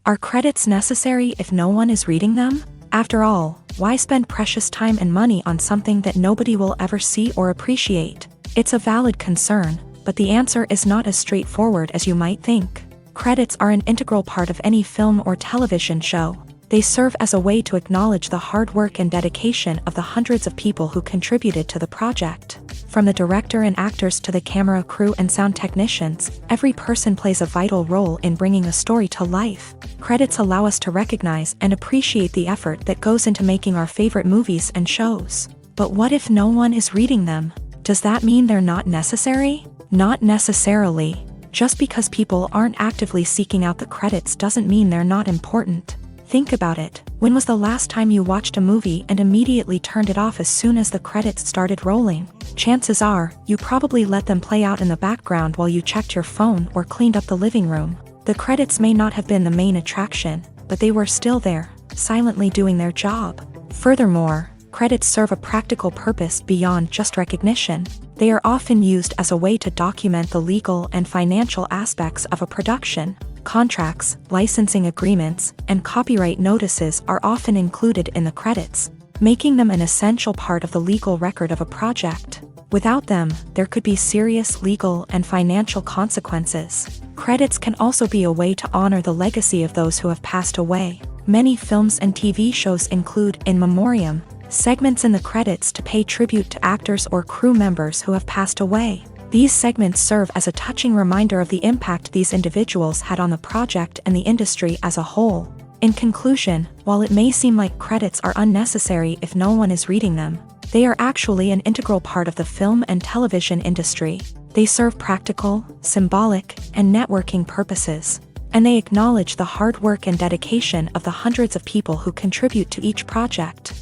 Are credits necessary if no one is reading them? After all, why spend precious time and money on something that nobody will ever see or appreciate? It's a valid concern, but the answer is not as straightforward as you might think. Credits are an integral part of any film or television show. They serve as a way to acknowledge the hard work and dedication of the hundreds of people who contributed to the project. From the director and actors to the camera crew and sound technicians, every person plays a vital role in bringing a story to life. Credits allow us to recognize and appreciate the effort that goes into making our favorite movies and shows. But what if no one is reading them? Does that mean they're not necessary? Not necessarily. Just because people aren't actively seeking out the credits doesn't mean they're not important. Think about it. When was the last time you watched a movie and immediately turned it off as soon as the credits started rolling? Chances are, you probably let them play out in the background while you checked your phone or cleaned up the living room. The credits may not have been the main attraction, but they were still there, silently doing their job. Furthermore, credits serve a practical purpose beyond just recognition. They are often used as a way to document the legal and financial aspects of a production. Contracts, licensing agreements, and copyright notices are often included in the credits, making them an essential part of the legal record of a project. Without them, there could be serious legal and financial consequences. Credits can also be a way to honor the legacy of those who have passed away. Many films and TV shows include in memoriam segments in the credits to pay tribute to actors or crew members who have passed away. These segments serve as a touching reminder of the impact these individuals had on the project and the industry as a whole. In conclusion, while it may seem like credits are unnecessary if no one is reading them, they are actually an integral part of the film and television industry. They serve practical, symbolic, and networking purposes, and they acknowledge the hard work and dedication of the hundreds of people who contribute to each project.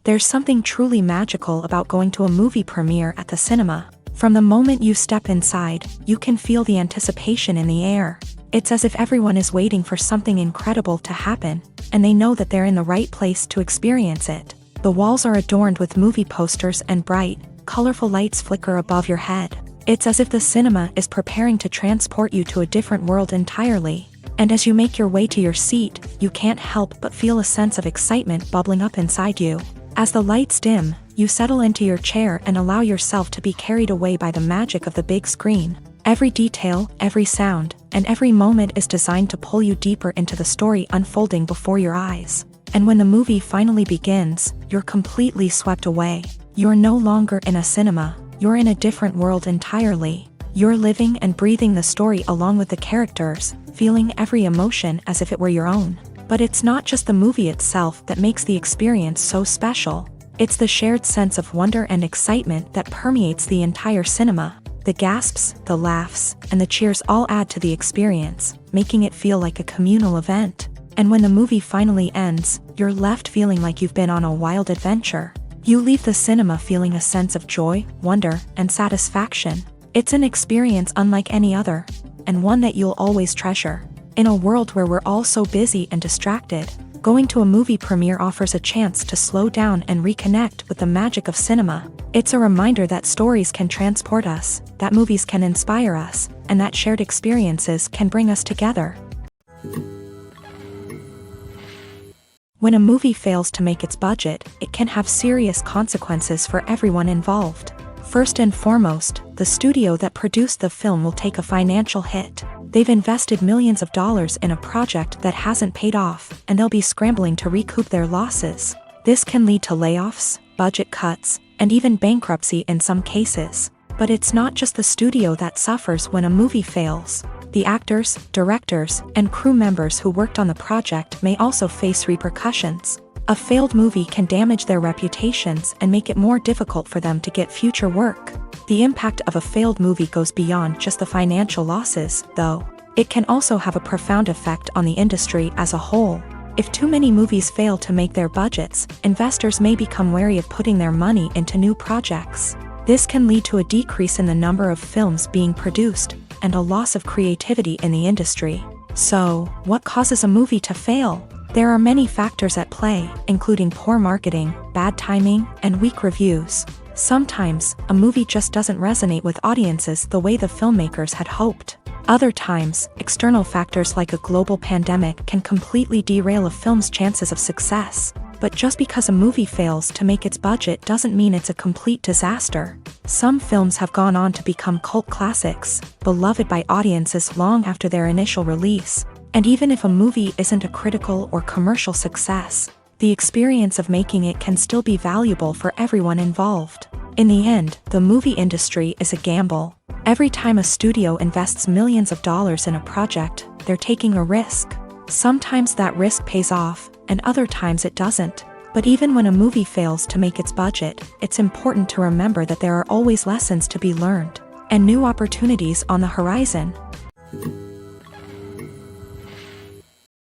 There's something truly magical about going to a movie premiere at the cinema. From the moment you step inside, you can feel the anticipation in the air. It's as if everyone is waiting for something incredible to happen, and they know that they're in the right place to experience it. The walls are adorned with movie posters and bright, colorful lights flicker above your head. It's as if the cinema is preparing to transport you to a different world entirely. And as you make your way to your seat, you can't help but feel a sense of excitement bubbling up inside you. As the lights dim, you settle into your chair and allow yourself to be carried away by the magic of the big screen. Every detail, every sound, and every moment is designed to pull you deeper into the story unfolding before your eyes. And when the movie finally begins, you're completely swept away. You're no longer in a cinema, you're in a different world entirely. You're living and breathing the story along with the characters, feeling every emotion as if it were your own. But it's not just the movie itself that makes the experience so special. It's the shared sense of wonder and excitement that permeates the entire cinema. The gasps, the laughs, and the cheers all add to the experience, making it feel like a communal event. And when the movie finally ends, you're left feeling like you've been on a wild adventure. You leave the cinema feeling a sense of joy, wonder, and satisfaction. It's an experience unlike any other, and one that you'll always treasure. In a world where we're all so busy and distracted, going to a movie premiere offers a chance to slow down and reconnect with the magic of cinema. It's a reminder that stories can transport us, that movies can inspire us, and that shared experiences can bring us together. When a movie fails to make its budget, it can have serious consequences for everyone involved. First and foremost, the studio that produced the film will take a financial hit. They've invested millions of dollars in a project that hasn't paid off, and they'll be scrambling to recoup their losses. This can lead to layoffs, budget cuts, and even bankruptcy in some cases. But it's not just the studio that suffers when a movie fails. The actors, directors, and crew members who worked on the project may also face repercussions. A failed movie can damage their reputations and make it more difficult for them to get future work. The impact of a failed movie goes beyond just the financial losses, though. It can also have a profound effect on the industry as a whole. If too many movies fail to make their budgets, investors may become wary of putting their money into new projects. This can lead to a decrease in the number of films being produced, and a loss of creativity in the industry. So, what causes a movie to fail? There are many factors at play, including poor marketing, bad timing, and weak reviews. Sometimes, a movie just doesn't resonate with audiences the way the filmmakers had hoped. Other times, external factors like a global pandemic can completely derail a film's chances of success. But just because a movie fails to make its budget doesn't mean it's a complete disaster. Some films have gone on to become cult classics, beloved by audiences long after their initial release. And even if a movie isn't a critical or commercial success, the experience of making it can still be valuable for everyone involved. In the end, the movie industry is a gamble. Every time a studio invests millions of dollars in a project, they're taking a risk. Sometimes that risk pays off, and other times it doesn't. But even when a movie fails to make its budget, it's important to remember that there are always lessons to be learned, and new opportunities on the horizon.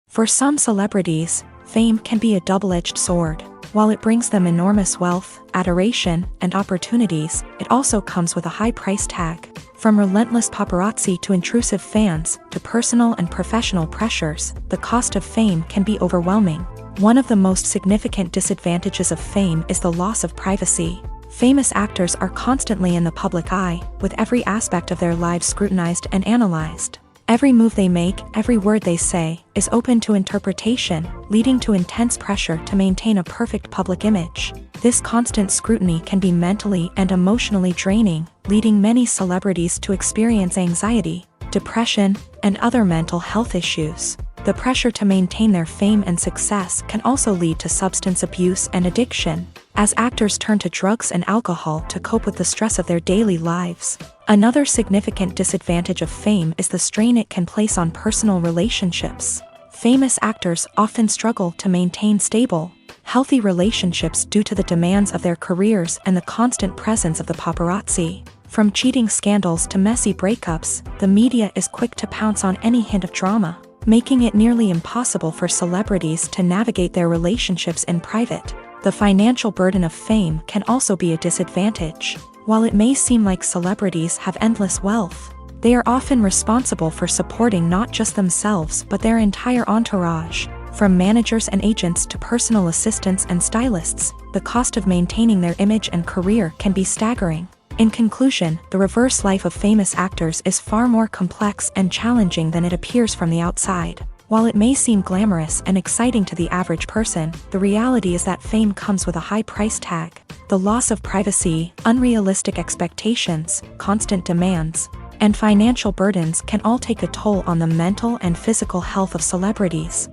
For some celebrities, fame can be a double-edged sword. While it brings them enormous wealth, adoration, and opportunities, it also comes with a high price tag. From relentless paparazzi to intrusive fans, to personal and professional pressures, the cost of fame can be overwhelming. One of the most significant disadvantages of fame is the loss of privacy. Famous actors are constantly in the public eye, with every aspect of their lives scrutinized and analyzed. Every move they make, every word they say, is open to interpretation, leading to intense pressure to maintain a perfect public image. This constant scrutiny can be mentally and emotionally draining, leading many celebrities to experience anxiety, depression, and other mental health issues. The pressure to maintain their fame and success can also lead to substance abuse and addiction, as actors turn to drugs and alcohol to cope with the stress of their daily lives. Another significant disadvantage of fame is the strain it can place on personal relationships. Famous actors often struggle to maintain stable, healthy relationships due to the demands of their careers and the constant presence of the paparazzi. From cheating scandals to messy breakups, the media is quick to pounce on any hint of drama, making it nearly impossible for celebrities to navigate their relationships in private. The financial burden of fame can also be a disadvantage. While it may seem like celebrities have endless wealth, they are often responsible for supporting not just themselves but their entire entourage. From managers and agents to personal assistants and stylists, the cost of maintaining their image and career can be staggering. In conclusion, the reverse life of famous actors is far more complex and challenging than it appears from the outside. While it may seem glamorous and exciting to the average person, the reality is that fame comes with a high price tag. The loss of privacy, unrealistic expectations, constant demands, and financial burdens can all take a toll on the mental and physical health of celebrities.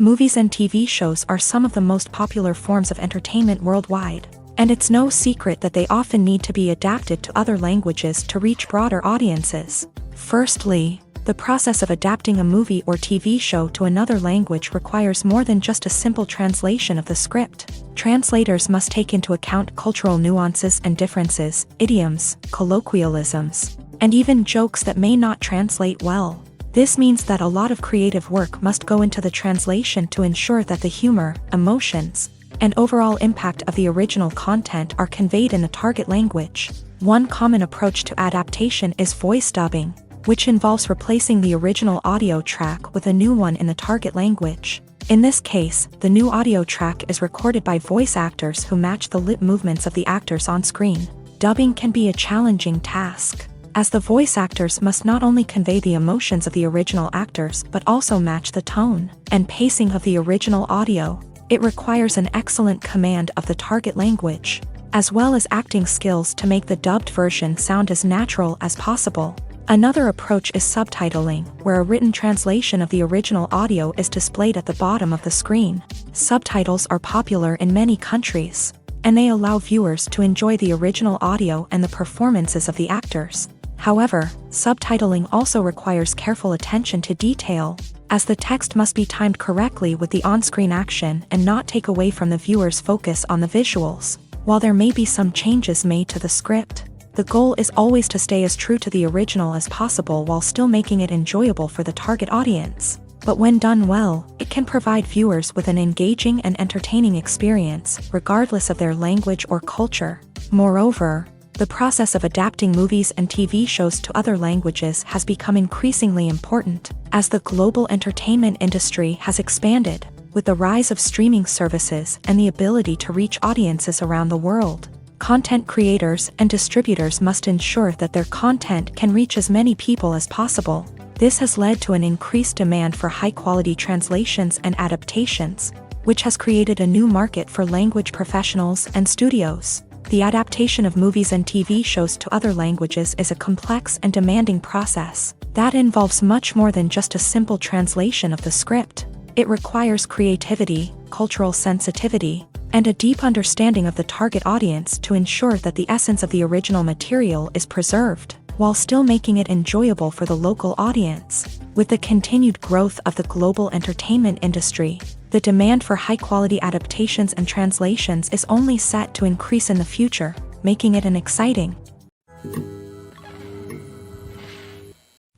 Movies and TV shows are some of the most popular forms of entertainment worldwide, and it's no secret that they often need to be adapted to other languages to reach broader audiences. Firstly, the process of adapting a movie or TV show to another language requires more than just a simple translation of the script. Translators must take into account cultural nuances and differences, idioms, colloquialisms, and even jokes that may not translate well. This means that a lot of creative work must go into the translation to ensure that the humor, emotions, and overall impact of the original content are conveyed in the target language. One common approach to adaptation is voice dubbing, which involves replacing the original audio track with a new one in the target language. In this case, the new audio track is recorded by voice actors who match the lip movements of the actors on screen. Dubbing can be a challenging task, as the voice actors must not only convey the emotions of the original actors but also match the tone and pacing of the original audio. It requires an excellent command of the target language, as well as acting skills to make the dubbed version sound as natural as possible. Another approach is subtitling, where a written translation of the original audio is displayed at the bottom of the screen. Subtitles are popular in many countries, and they allow viewers to enjoy the original audio and the performances of the actors. However, subtitling also requires careful attention to detail, as the text must be timed correctly with the on-screen action and not take away from the viewer's focus on the visuals. While there may be some changes made to the script, the goal is always to stay as true to the original as possible while still making it enjoyable for the target audience. But when done well, it can provide viewers with an engaging and entertaining experience, regardless of their language or culture. Moreover, the process of adapting movies and TV shows to other languages has become increasingly important, as the global entertainment industry has expanded, with the rise of streaming services and the ability to reach audiences around the world. Content creators and distributors must ensure that their content can reach as many people as possible. This has led to an increased demand for high-quality translations and adaptations, which has created a new market for language professionals and studios. The adaptation of movies and TV shows to other languages is a complex and demanding process that involves much more than just a simple translation of the script. It requires creativity, cultural sensitivity, and a deep understanding of the target audience to ensure that the essence of the original material is preserved, while still making it enjoyable for the local audience. With the continued growth of the global entertainment industry, the demand for high-quality adaptations and translations is only set to increase in the future, making it an exciting.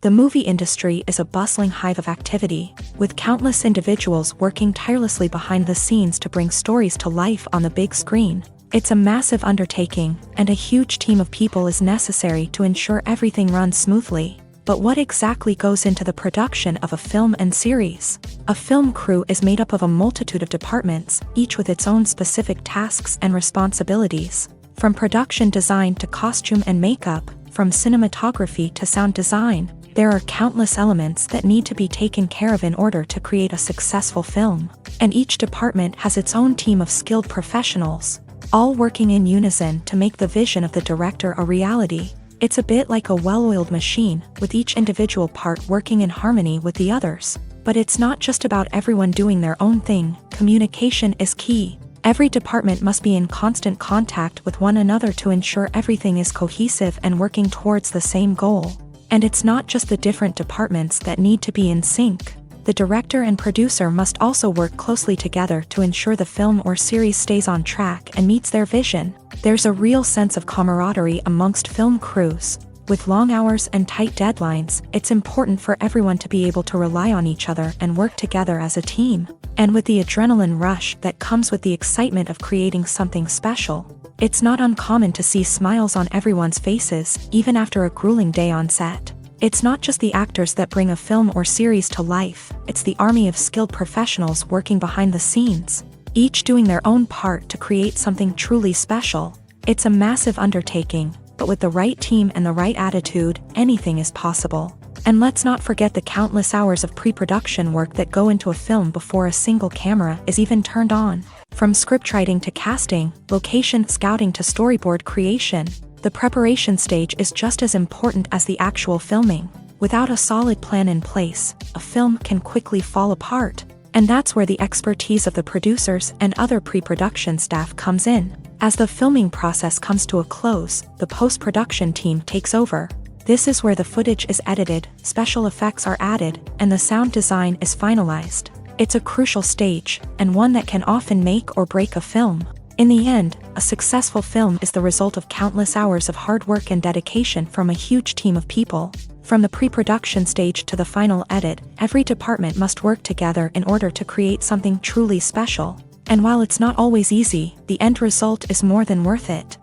The movie industry is a bustling hive of activity, with countless individuals working tirelessly behind the scenes to bring stories to life on the big screen. It's a massive undertaking, and a huge team of people is necessary to ensure everything runs smoothly. But what exactly goes into the production of a film and series? A film crew is made up of a multitude of departments, each with its own specific tasks and responsibilities. From production design to costume and makeup, from cinematography to sound design, there are countless elements that need to be taken care of in order to create a successful film. And each department has its own team of skilled professionals, all working in unison to make the vision of the director a reality. It's a bit like a well-oiled machine, with each individual part working in harmony with the others. But it's not just about everyone doing their own thing. Communication is key. Every department must be in constant contact with one another to ensure everything is cohesive and working towards the same goal. And it's not just the different departments that need to be in sync. The director and producer must also work closely together to ensure the film or series stays on track and meets their vision. There's a real sense of camaraderie amongst film crews. With long hours and tight deadlines, it's important for everyone to be able to rely on each other and work together as a team. And with the adrenaline rush that comes with the excitement of creating something special, it's not uncommon to see smiles on everyone's faces, even after a grueling day on set. It's not just the actors that bring a film or series to life, it's the army of skilled professionals working behind the scenes, each doing their own part to create something truly special. It's a massive undertaking, but with the right team and the right attitude, anything is possible. And let's not forget the countless hours of pre-production work that go into a film before a single camera is even turned on. From scriptwriting to casting, location scouting to storyboard creation, the preparation stage is just as important as the actual filming. Without a solid plan in place, a film can quickly fall apart. And that's where the expertise of the producers and other pre-production staff comes in. As the filming process comes to a close, the post-production team takes over. This is where the footage is edited, special effects are added, and the sound design is finalized. It's a crucial stage, and one that can often make or break a film. In the end, a successful film is the result of countless hours of hard work and dedication from a huge team of people. From the pre-production stage to the final edit, every department must work together in order to create something truly special. And while it's not always easy, the end result is more than worth it.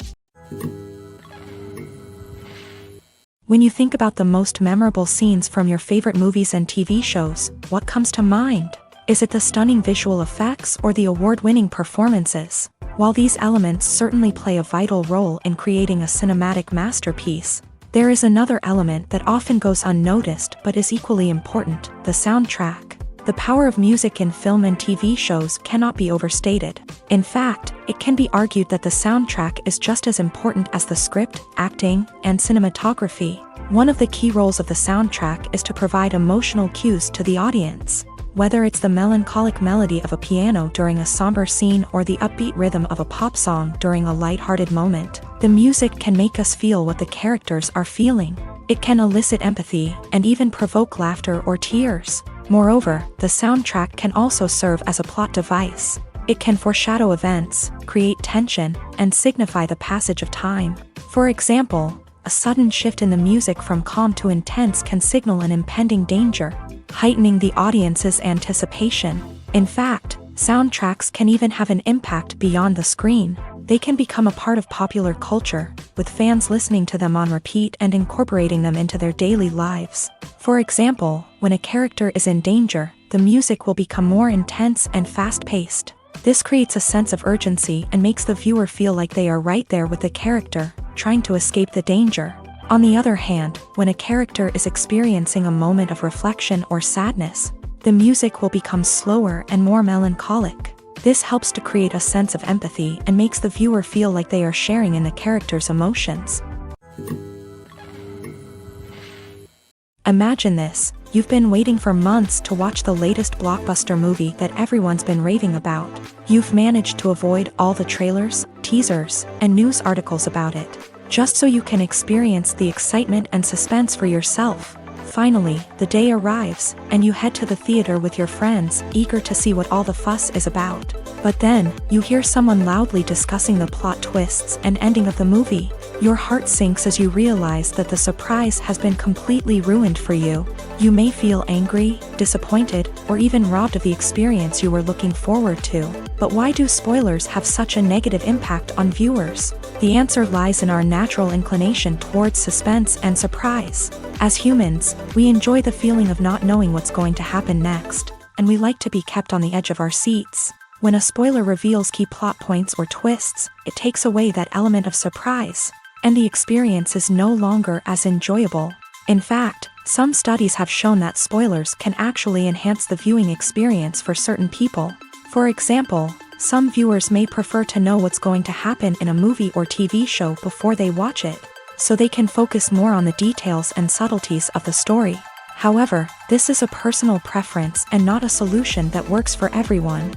When you think about the most memorable scenes from your favorite movies and TV shows, what comes to mind? Is it the stunning visual effects or the award-winning performances? While these elements certainly play a vital role in creating a cinematic masterpiece, there is another element that often goes unnoticed but is equally important: the soundtrack. The power of music in film and TV shows cannot be overstated. In fact, it can be argued that the soundtrack is just as important as the script, acting, and cinematography. One of the key roles of the soundtrack is to provide emotional cues to the audience. Whether it's the melancholic melody of a piano during a somber scene or the upbeat rhythm of a pop song during a light-hearted moment, the music can make us feel what the characters are feeling. It can elicit empathy and even provoke laughter or tears. Moreover, the soundtrack can also serve as a plot device. It can foreshadow events, create tension, and signify the passage of time. For example, a sudden shift in the music from calm to intense can signal an impending danger, heightening the audience's anticipation. In fact, soundtracks can even have an impact beyond the screen. They can become a part of popular culture, with fans listening to them on repeat and incorporating them into their daily lives. For example, when a character is in danger, the music will become more intense and fast-paced. This creates a sense of urgency and makes the viewer feel like they are right there with the character, trying to escape the danger. On the other hand, when a character is experiencing a moment of reflection or sadness, the music will become slower and more melancholic. This helps to create a sense of empathy and makes the viewer feel like they are sharing in the character's emotions. Imagine this: you've been waiting for months to watch the latest blockbuster movie that everyone's been raving about. You've managed to avoid all the trailers, teasers, and news articles about it, just so you can experience the excitement and suspense for yourself. Finally, the day arrives, and you head to the theater with your friends, eager to see what all the fuss is about. But then, you hear someone loudly discussing the plot twists and ending of the movie. Your heart sinks as you realize that the surprise has been completely ruined for you. You may feel angry, disappointed, or even robbed of the experience you were looking forward to. But why do spoilers have such a negative impact on viewers? The answer lies in our natural inclination towards suspense and surprise. As humans, we enjoy the feeling of not knowing what's going to happen next, and we like to be kept on the edge of our seats. When a spoiler reveals key plot points or twists, it takes away that element of surprise, and the experience is no longer as enjoyable. In fact, some studies have shown that spoilers can actually enhance the viewing experience for certain people. For example, some viewers may prefer to know what's going to happen in a movie or TV show before they watch it, so they can focus more on the details and subtleties of the story. However, this is a personal preference and not a solution that works for everyone.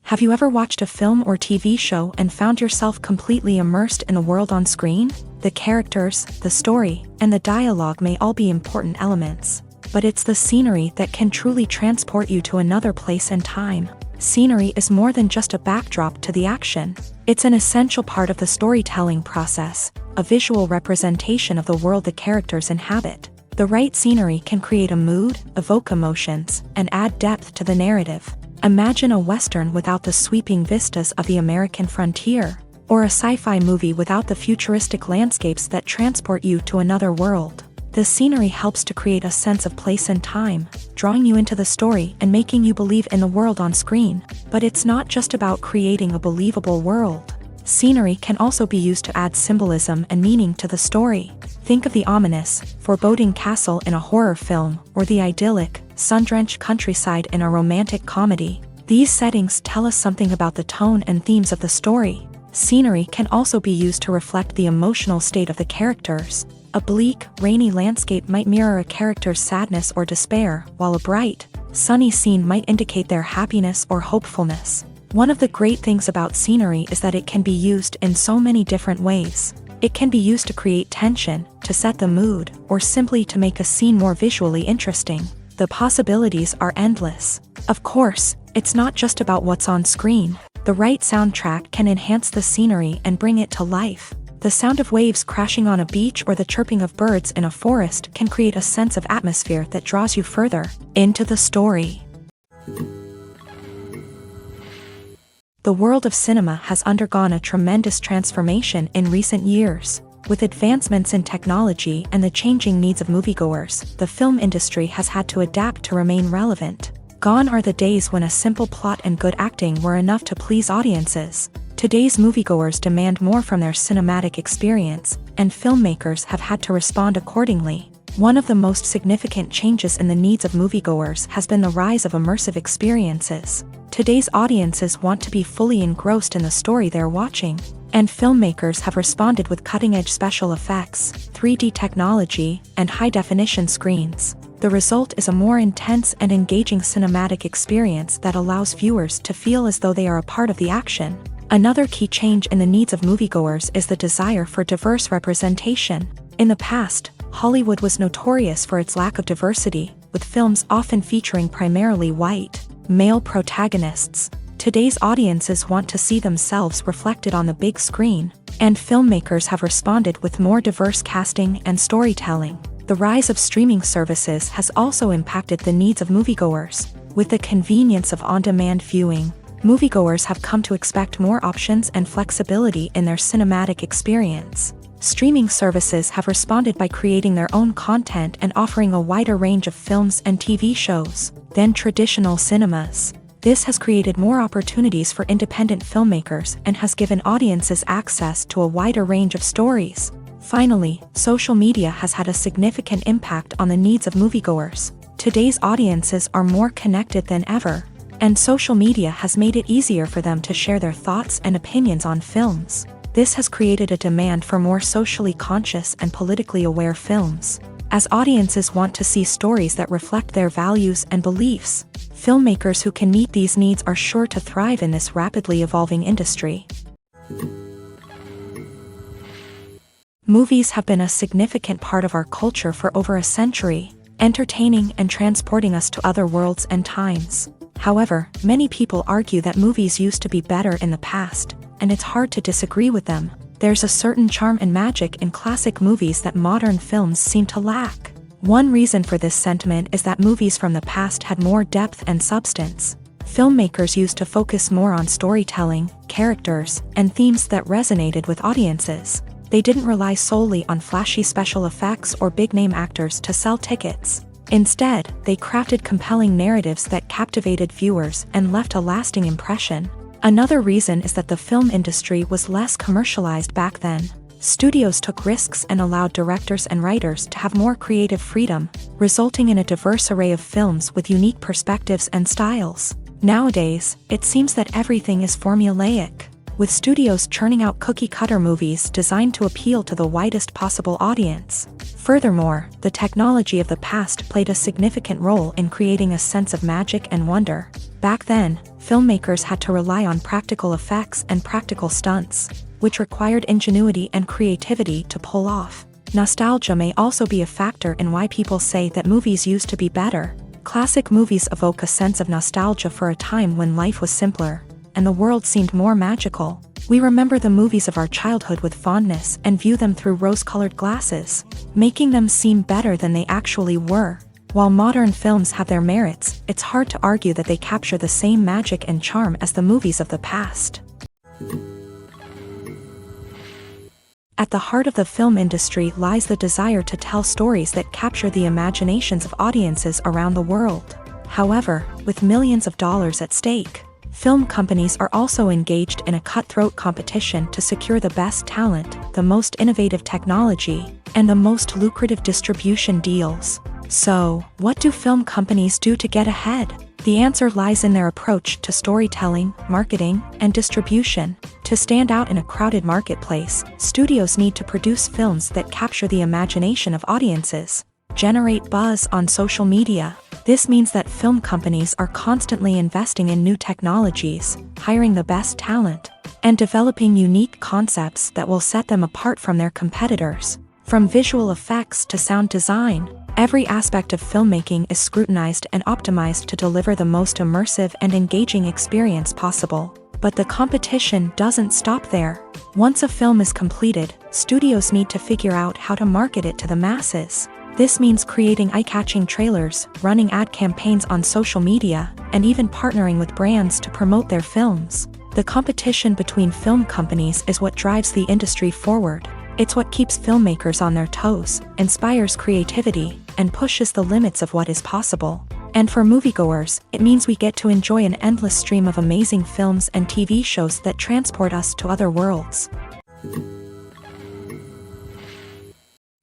Have you ever watched a film or TV show and found yourself completely immersed in the world on screen? The characters, the story, and the dialogue may all be important elements, but it's the scenery that can truly transport you to another place and time. Scenery is more than just a backdrop to the action. It's an essential part of the storytelling process, a visual representation of the world the characters inhabit. The right scenery can create a mood, evoke emotions, and add depth to the narrative. Imagine a Western without the sweeping vistas of the American frontier, or a sci-fi movie without the futuristic landscapes that transport you to another world. The scenery helps to create a sense of place and time, drawing you into the story and making you believe in the world on screen. But it's not just about creating a believable world. Scenery can also be used to add symbolism and meaning to the story. Think of the ominous, foreboding castle in a horror film, or the idyllic, sun-drenched countryside in a romantic comedy. These settings tell us something about the tone and themes of the story. Scenery can also be used to reflect the emotional state of the characters. A bleak, rainy landscape might mirror a character's sadness or despair, while a bright, sunny scene might indicate their happiness or hopefulness. One of the great things about scenery is that it can be used in so many different ways. It can be used to create tension, to set the mood, or simply to make a scene more visually interesting. The possibilities are endless. Of course, it's not just about what's on screen. The right soundtrack can enhance the scenery and bring it to life. The sound of waves crashing on a beach or the chirping of birds in a forest can create a sense of atmosphere that draws you further into the story. The world of cinema has undergone a tremendous transformation in recent years. With advancements in technology and the changing needs of moviegoers, the film industry has had to adapt to remain relevant. Gone are the days when a simple plot and good acting were enough to please audiences. Today's moviegoers demand more from their cinematic experience, and filmmakers have had to respond accordingly. One of the most significant changes in the needs of moviegoers has been the rise of immersive experiences. Today's audiences want to be fully engrossed in the story they're watching, and filmmakers have responded with cutting-edge special effects, 3D technology, and high-definition screens. The result is a more intense and engaging cinematic experience that allows viewers to feel as though they are a part of the action. Another key change in the needs of moviegoers is the desire for diverse representation. In the past, Hollywood was notorious for its lack of diversity, with films often featuring primarily white, male protagonists. Today's audiences want to see themselves reflected on the big screen, and filmmakers have responded with more diverse casting and storytelling. The rise of streaming services has also impacted the needs of moviegoers. With the convenience of on-demand viewing, moviegoers have come to expect more options and flexibility in their cinematic experience. Streaming services have responded by creating their own content and offering a wider range of films and TV shows than traditional cinemas. This has created more opportunities for independent filmmakers and has given audiences access to a wider range of stories. Finally, social media has had a significant impact on the needs of moviegoers. Today's audiences are more connected than ever, and social media has made it easier for them to share their thoughts and opinions on films. This has created a demand for more socially conscious and politically aware films. As audiences want to see stories that reflect their values and beliefs, filmmakers who can meet these needs are sure to thrive in this rapidly evolving industry. Movies have been a significant part of our culture for over a century, entertaining and transporting us to other worlds and times. However, many people argue that movies used to be better in the past, and it's hard to disagree with them. There's a certain charm and magic in classic movies that modern films seem to lack. One reason for this sentiment is that movies from the past had more depth and substance. Filmmakers used to focus more on storytelling, characters, and themes that resonated with audiences. They didn't rely solely on flashy special effects or big-name actors to sell tickets. Instead, they crafted compelling narratives that captivated viewers and left a lasting impression. Another reason is that the film industry was less commercialized back then. Studios took risks and allowed directors and writers to have more creative freedom, resulting in a diverse array of films with unique perspectives and styles. Nowadays, it seems that everything is formulaic, with studios churning out cookie-cutter movies designed to appeal to the widest possible audience. Furthermore, the technology of the past played a significant role in creating a sense of magic and wonder. Back then, filmmakers had to rely on practical effects and practical stunts, which required ingenuity and creativity to pull off. Nostalgia may also be a factor in why people say that movies used to be better. Classic movies evoke a sense of nostalgia for a time when life was simpler, and the world seemed more magical. We remember the movies of our childhood with fondness and view them through rose-colored glasses, making them seem better than they actually were. While modern films have their merits, it's hard to argue that they capture the same magic and charm as the movies of the past. At the heart of the film industry lies the desire to tell stories that capture the imaginations of audiences around the world. However, with millions of dollars at stake, film companies are also engaged in a cutthroat competition to secure the best talent, the most innovative technology, and the most lucrative distribution deals. So, what do film companies do to get ahead? The answer lies in their approach to storytelling, marketing, and distribution. To stand out in a crowded marketplace, studios need to produce films that capture the imagination of audiences, generate buzz on social media. This means that film companies are constantly investing in new technologies, hiring the best talent, and developing unique concepts that will set them apart from their competitors. From visual effects to sound design, every aspect of filmmaking is scrutinized and optimized to deliver the most immersive and engaging experience possible. But the competition doesn't stop there. Once a film is completed, studios need to figure out how to market it to the masses. This means creating eye-catching trailers, running ad campaigns on social media, and even partnering with brands to promote their films. The competition between film companies is what drives the industry forward. It's what keeps filmmakers on their toes, inspires creativity, and pushes the limits of what is possible. And for moviegoers, it means we get to enjoy an endless stream of amazing films and TV shows that transport us to other worlds.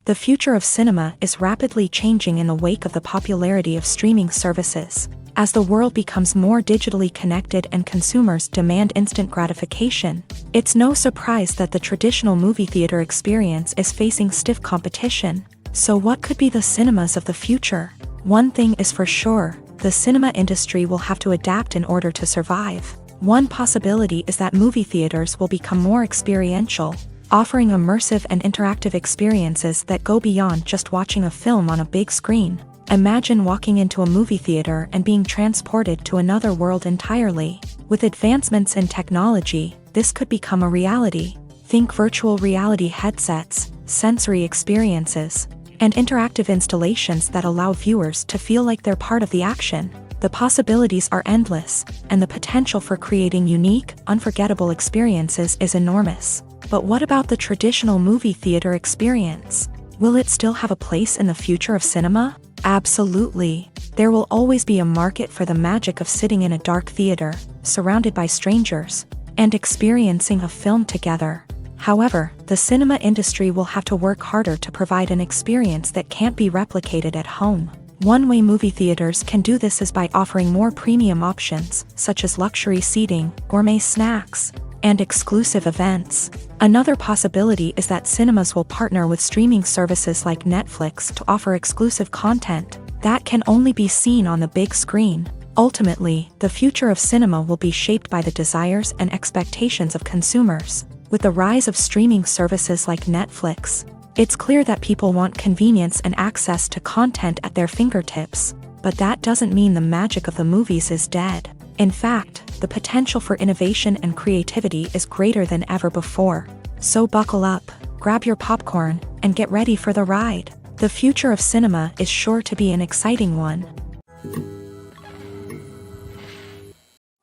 The future of cinema is rapidly changing in the wake of the popularity of streaming services. As the world becomes more digitally connected and consumers demand instant gratification, it's no surprise that the traditional movie theater experience is facing stiff competition. So what could be the cinemas of the future? One thing is for sure, the cinema industry will have to adapt in order to survive. One possibility is that movie theaters will become more experiential, offering immersive and interactive experiences that go beyond just watching a film on a big screen. Imagine walking into a movie theater and being transported to another world entirely. With advancements in technology, this could become a reality. Think virtual reality headsets, sensory experiences, and interactive installations that allow viewers to feel like they're part of the action. The possibilities are endless, and the potential for creating unique, unforgettable experiences is enormous. But what about the traditional movie theater experience? Will it still have a place in the future of cinema? Absolutely. There will always be a market for the magic of sitting in a dark theater, surrounded by strangers, and experiencing a film together. However, the cinema industry will have to work harder to provide an experience that can't be replicated at home. One way movie theaters can do this is by offering more premium options, such as luxury seating, gourmet snacks, and exclusive events. Another possibility is that cinemas will partner with streaming services like Netflix to offer exclusive content that can only be seen on the big screen. Ultimately, the future of cinema will be shaped by the desires and expectations of consumers. With the rise of streaming services like Netflix, it's clear that people want convenience and access to content at their fingertips. But that doesn't mean the magic of the movies is dead. In fact, the potential for innovation and creativity is greater than ever before. So buckle up, grab your popcorn, and get ready for the ride. The future of cinema is sure to be an exciting one.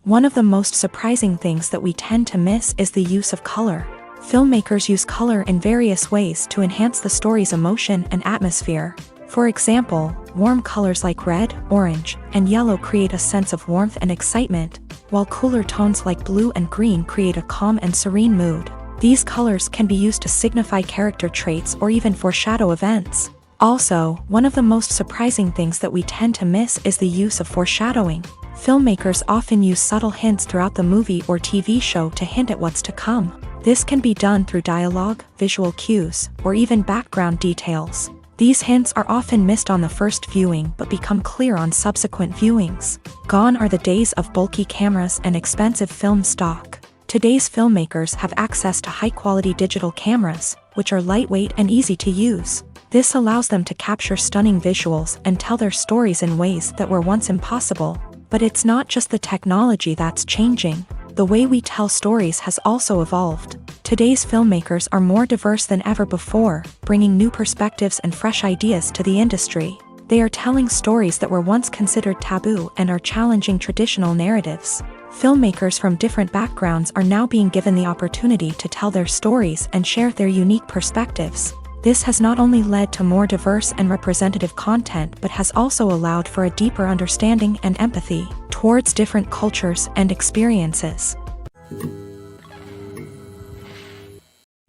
One of the most surprising things that we tend to miss is the use of color. Filmmakers use color in various ways to enhance the story's emotion and atmosphere. For example, warm colors like red, orange, and yellow create a sense of warmth and excitement, while cooler tones like blue and green create a calm and serene mood. These colors can be used to signify character traits or even foreshadow events. Also, one of the most surprising things that we tend to miss is the use of foreshadowing. Filmmakers often use subtle hints throughout the movie or TV show to hint at what's to come. This can be done through dialogue, visual cues, or even background details. These hints are often missed on the first viewing but become clear on subsequent viewings. Gone are the days of bulky cameras and expensive film stock. Today's filmmakers have access to high-quality digital cameras, which are lightweight and easy to use. This allows them to capture stunning visuals and tell their stories in ways that were once impossible. But it's not just the technology that's changing. The way we tell stories has also evolved. Today's filmmakers are more diverse than ever before, bringing new perspectives and fresh ideas to the industry. They are telling stories that were once considered taboo and are challenging traditional narratives. Filmmakers from different backgrounds are now being given the opportunity to tell their stories and share their unique perspectives. This has not only led to more diverse and representative content but has also allowed for a deeper understanding and empathy towards different cultures and experiences.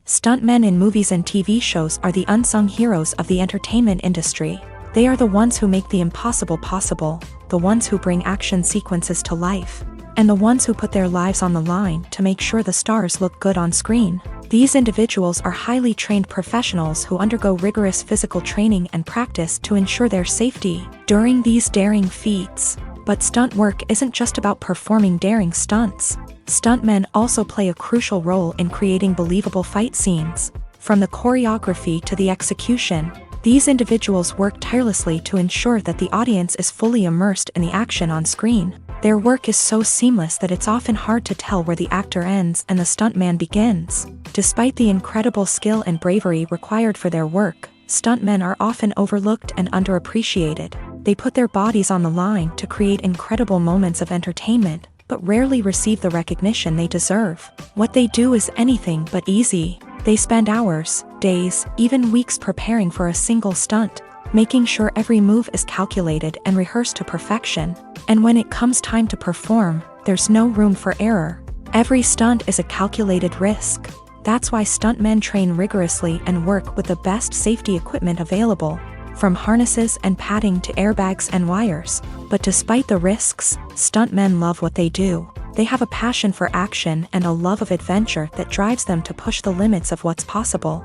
Stuntmen in movies and TV shows are the unsung heroes of the entertainment industry. They are the ones who make the impossible possible. the ones who bring action sequences to life, and the ones who put their lives on the line to make sure the stars look good on screen. These individuals are highly trained professionals who undergo rigorous physical training and practice to ensure their safety during these daring feats. But stunt work isn't just about performing daring stunts. Stuntmen also play a crucial role in creating believable fight scenes. From the choreography to the execution, these individuals work tirelessly to ensure that the audience is fully immersed in the action on screen. Their work is so seamless that it's often hard to tell where the actor ends and the stuntman begins. Despite the incredible skill and bravery required for their work, stuntmen are often overlooked and underappreciated. They put their bodies on the line to create incredible moments of entertainment, but rarely receive the recognition they deserve. What they do is anything but easy. They spend hours, days, even weeks preparing for a single stunt, making sure every move is calculated and rehearsed to perfection. And when it comes time to perform, there's no room for error. Every stunt is a calculated risk. That's why stuntmen train rigorously and work with the best safety equipment available, from harnesses and padding to airbags and wires. But despite the risks, stuntmen love what they do. They have a passion for action and a love of adventure that drives them to push the limits of what's possible.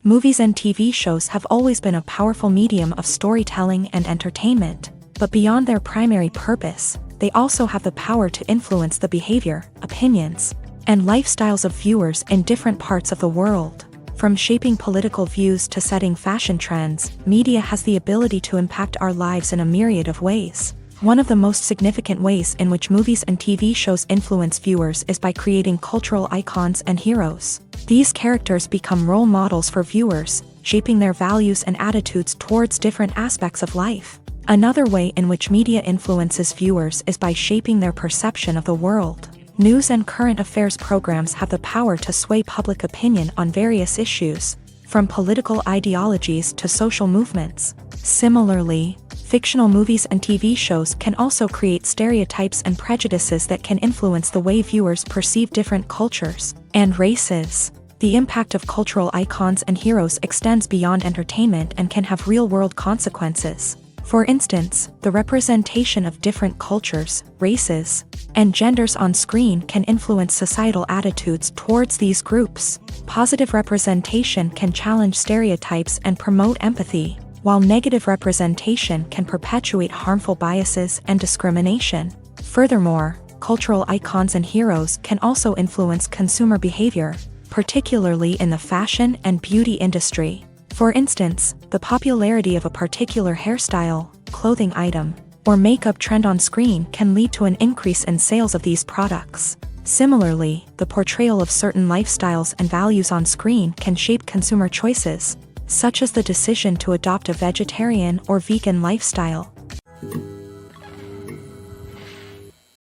Movies and TV shows have always been a powerful medium of storytelling and entertainment. But beyond their primary purpose, they also have the power to influence the behavior, opinions, and lifestyles of viewers in different parts of the world. From shaping political views to setting fashion trends, media has the ability to impact our lives in a myriad of ways. One of the most significant ways in which movies and TV shows influence viewers is by creating cultural icons and heroes. These characters become role models for viewers, shaping their values and attitudes towards different aspects of life. Another way in which media influences viewers is by shaping their perception of the world. News and current affairs programs have the power to sway public opinion on various issues, from political ideologies to social movements. Similarly, fictional movies and TV shows can also create stereotypes and prejudices that can influence the way viewers perceive different cultures and races. The impact of cultural icons and heroes extends beyond entertainment and can have real-world consequences. For instance, the representation of different cultures, races, and genders on screen can influence societal attitudes towards these groups. Positive representation can challenge stereotypes and promote empathy, while negative representation can perpetuate harmful biases and discrimination. Furthermore, cultural icons and heroes can also influence consumer behavior, particularly in the fashion and beauty industry. For instance, the popularity of a particular hairstyle, clothing item, or makeup trend on screen can lead to an increase in sales of these products. Similarly, the portrayal of certain lifestyles and values on screen can shape consumer choices, such as the decision to adopt a vegetarian or vegan lifestyle.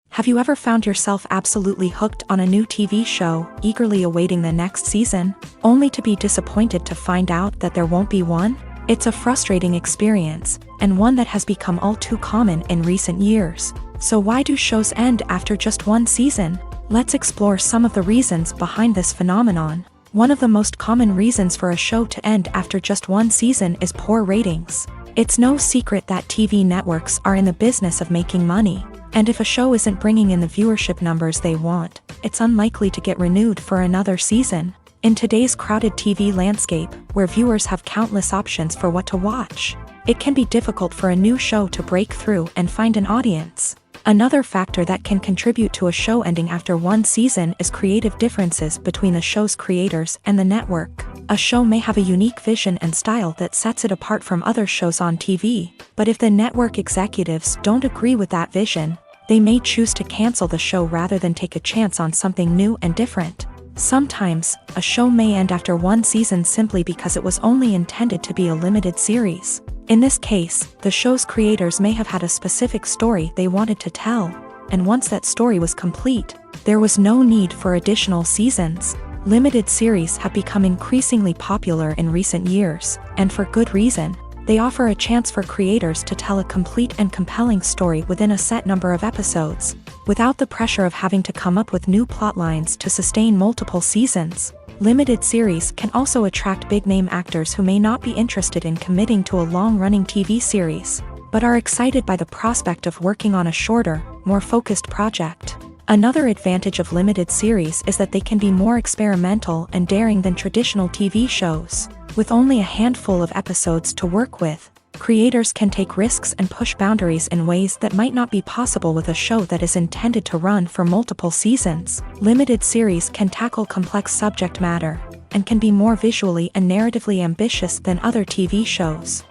Have you ever found yourself absolutely hooked on a new TV show, eagerly awaiting the next season, only to be disappointed to find out that there won't be one? It's a frustrating experience, and one that has become all too common in recent years. So why do shows end after just one season? Let's explore some of the reasons behind this phenomenon. One of the most common reasons for a show to end after just one season is poor ratings. It's no secret that TV networks are in the business of making money. And if a show isn't bringing in the viewership numbers they want, it's unlikely to get renewed for another season. In today's crowded TV landscape, where viewers have countless options for what to watch, it can be difficult for a new show to break through and find an audience. Another factor that can contribute to a show ending after one season is creative differences between the show's creators and the network. A show may have a unique vision and style that sets it apart from other shows on TV, but if the network executives don't agree with that vision, they may choose to cancel the show rather than take a chance on something new and different. Sometimes, a show may end after one season simply because it was only intended to be a limited series. In this case, the show's creators may have had a specific story they wanted to tell, and once that story was complete, there was no need for additional seasons. Limited series have become increasingly popular in recent years, and for good reason. They offer a chance for creators to tell a complete and compelling story within a set number of episodes, without the pressure of having to come up with new plot lines to sustain multiple seasons. Limited series can also attract big-name actors who may not be interested in committing to a long-running TV series, but are excited by the prospect of working on a shorter, more focused project. Another advantage of limited series is that they can be more experimental and daring than traditional TV shows. With only a handful of episodes to work with, creators can take risks and push boundaries in ways that might not be possible with a show that is intended to run for multiple seasons. Limited series can tackle complex subject matter and can be more visually and narratively ambitious than other TV shows.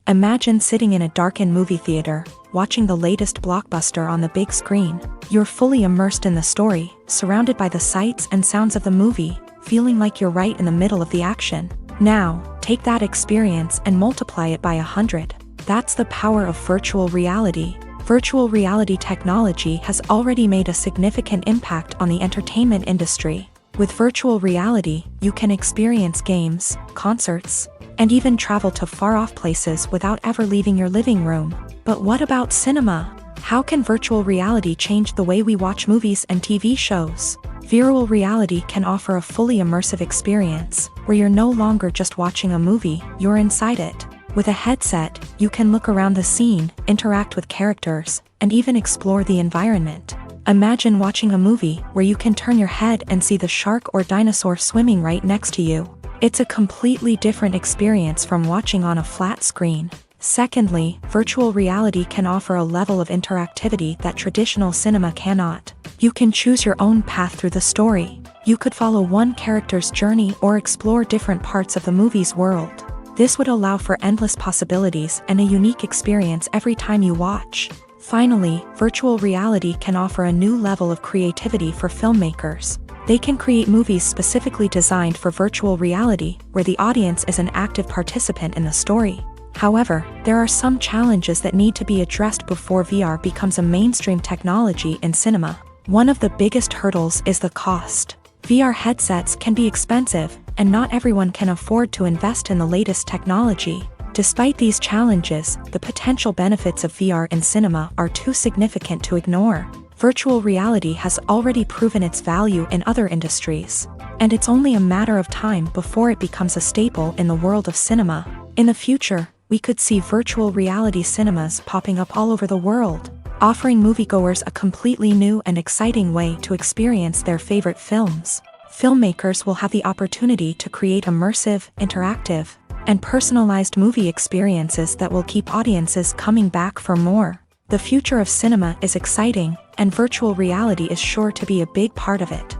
Imagine sitting in a darkened movie theater, watching the latest blockbuster on the big screen. You're fully immersed in the story, surrounded by the sights and sounds of the movie, feeling like you're right in the middle of the action. Now, take that experience and multiply it by 100. That's the power of virtual reality. Virtual reality technology has already made a significant impact on the entertainment industry. With virtual reality, you can experience games, concerts, and even travel to far-off places without ever leaving your living room. But what about cinema? How can virtual reality change the way we watch movies and TV shows? Virtual reality can offer a fully immersive experience, where you're no longer just watching a movie, you're inside it. With a headset, you can look around the scene, interact with characters, and even explore the environment. Imagine watching a movie where you can turn your head and see the shark or dinosaur swimming right next to you. It's a completely different experience from watching on a flat screen. Secondly, virtual reality can offer a level of interactivity that traditional cinema cannot. You can choose your own path through the story. You could follow one character's journey or explore different parts of the movie's world. This would allow for endless possibilities and a unique experience every time you watch. Finally, virtual reality can offer a new level of creativity for filmmakers. They can create movies specifically designed for virtual reality, where the audience is an active participant in the story. However, there are some challenges that need to be addressed before VR becomes a mainstream technology in cinema. One of the biggest hurdles is the cost. VR headsets can be expensive, and not everyone can afford to invest in the latest technology. Despite these challenges, the potential benefits of VR in cinema are too significant to ignore. Virtual reality has already proven its value in other industries, and it's only a matter of time before it becomes a staple in the world of cinema. In the future, we could see virtual reality cinemas popping up all over the world, offering moviegoers a completely new and exciting way to experience their favorite films. Filmmakers will have the opportunity to create immersive, interactive, and personalized movie experiences that will keep audiences coming back for more. The future of cinema is exciting, and virtual reality is sure to be a big part of it.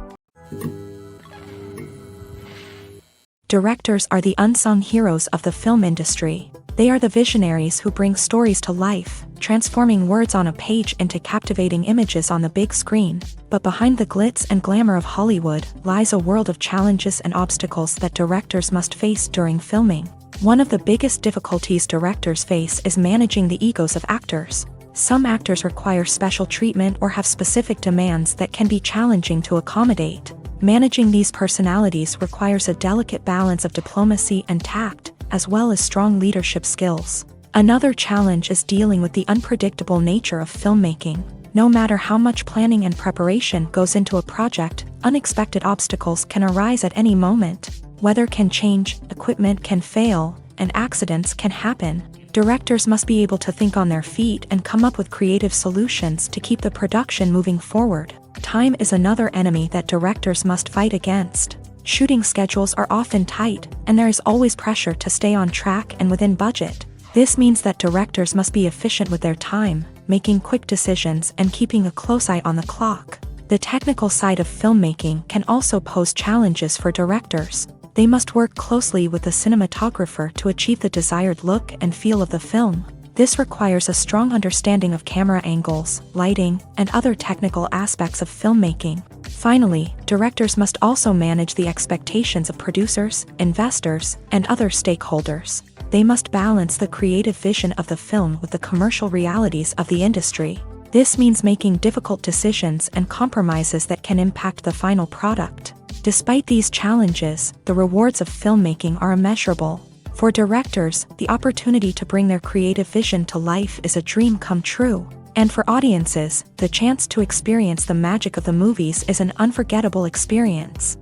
Directors are the unsung heroes of the film industry. They are the visionaries who bring stories to life, transforming words on a page into captivating images on the big screen. But behind the glitz and glamour of Hollywood lies a world of challenges and obstacles that directors must face during filming. One of the biggest difficulties directors face is managing the egos of actors. Some actors require special treatment or have specific demands that can be challenging to accommodate. Managing these personalities requires a delicate balance of diplomacy and tact, as well as strong leadership skills. Another challenge is dealing with the unpredictable nature of filmmaking. No matter how much planning and preparation goes into a project, unexpected obstacles can arise at any moment. Weather can change, equipment can fail, and accidents can happen. Directors must be able to think on their feet and come up with creative solutions to keep the production moving forward. Time is another enemy that directors must fight against. Shooting schedules are often tight, and there is always pressure to stay on track and within budget. This means that directors must be efficient with their time, making quick decisions and keeping a close eye on the clock. The technical side of filmmaking can also pose challenges for directors. They must work closely with the cinematographer to achieve the desired look and feel of the film. This requires a strong understanding of camera angles, lighting, and other technical aspects of filmmaking. Finally, directors must also manage the expectations of producers, investors, and other stakeholders. They must balance the creative vision of the film with the commercial realities of the industry. This means making difficult decisions and compromises that can impact the final product. Despite these challenges, the rewards of filmmaking are immeasurable. For directors, the opportunity to bring their creative vision to life is a dream come true. And for audiences, the chance to experience the magic of the movies is an unforgettable experience.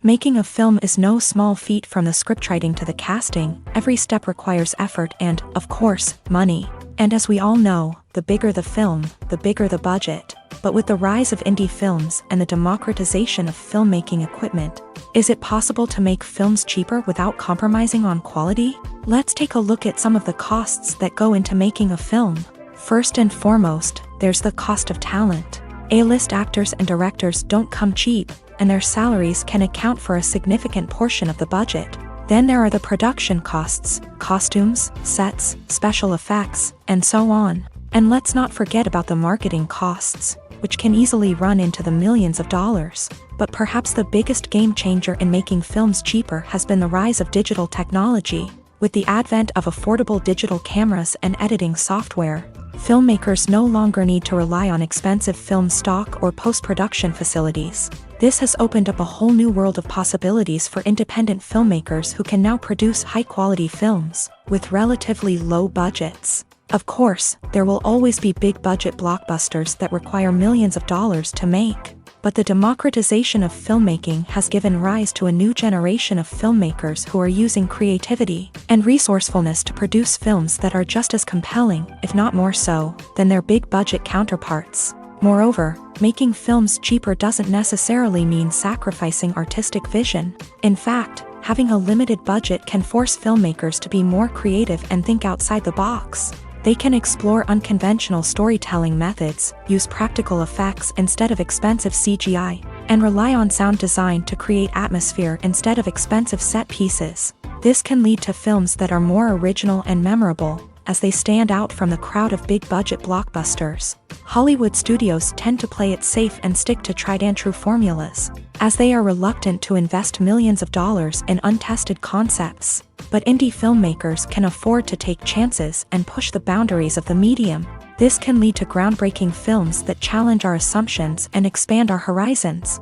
Making a film is no small feat. From the scriptwriting to the casting, every step requires effort and, of course, money. And as we all know, the bigger the film, the bigger the budget. But with the rise of indie films and the democratization of filmmaking equipment, is it possible to make films cheaper without compromising on quality? Let's take a look at some of the costs that go into making a film. First and foremost, there's the cost of talent. A-list actors and directors don't come cheap, and their salaries can account for a significant portion of the budget. Then there are the production costs, costumes, sets, special effects, and so on. And let's not forget about the marketing costs, which can easily run into the millions of dollars. But perhaps the biggest game changer in making films cheaper has been the rise of digital technology. With the advent of affordable digital cameras and editing software, filmmakers no longer need to rely on expensive film stock or post-production facilities. This has opened up a whole new world of possibilities for independent filmmakers who can now produce high-quality films with relatively low budgets. Of course, there will always be big-budget blockbusters that require millions of dollars to make. But the democratization of filmmaking has given rise to a new generation of filmmakers who are using creativity and resourcefulness to produce films that are just as compelling, if not more so, than their big-budget counterparts. Moreover, making films cheaper doesn't necessarily mean sacrificing artistic vision. In fact, having a limited budget can force filmmakers to be more creative and think outside the box. They can explore unconventional storytelling methods, use practical effects instead of expensive CGI, and rely on sound design to create atmosphere instead of expensive set pieces. This can lead to films that are more original and memorable, as they stand out from the crowd of big-budget blockbusters. Hollywood studios tend to play it safe and stick to tried-and-true formulas, as they are reluctant to invest millions of dollars in untested concepts. But indie filmmakers can afford to take chances and push the boundaries of the medium. This can lead to groundbreaking films that challenge our assumptions and expand our horizons.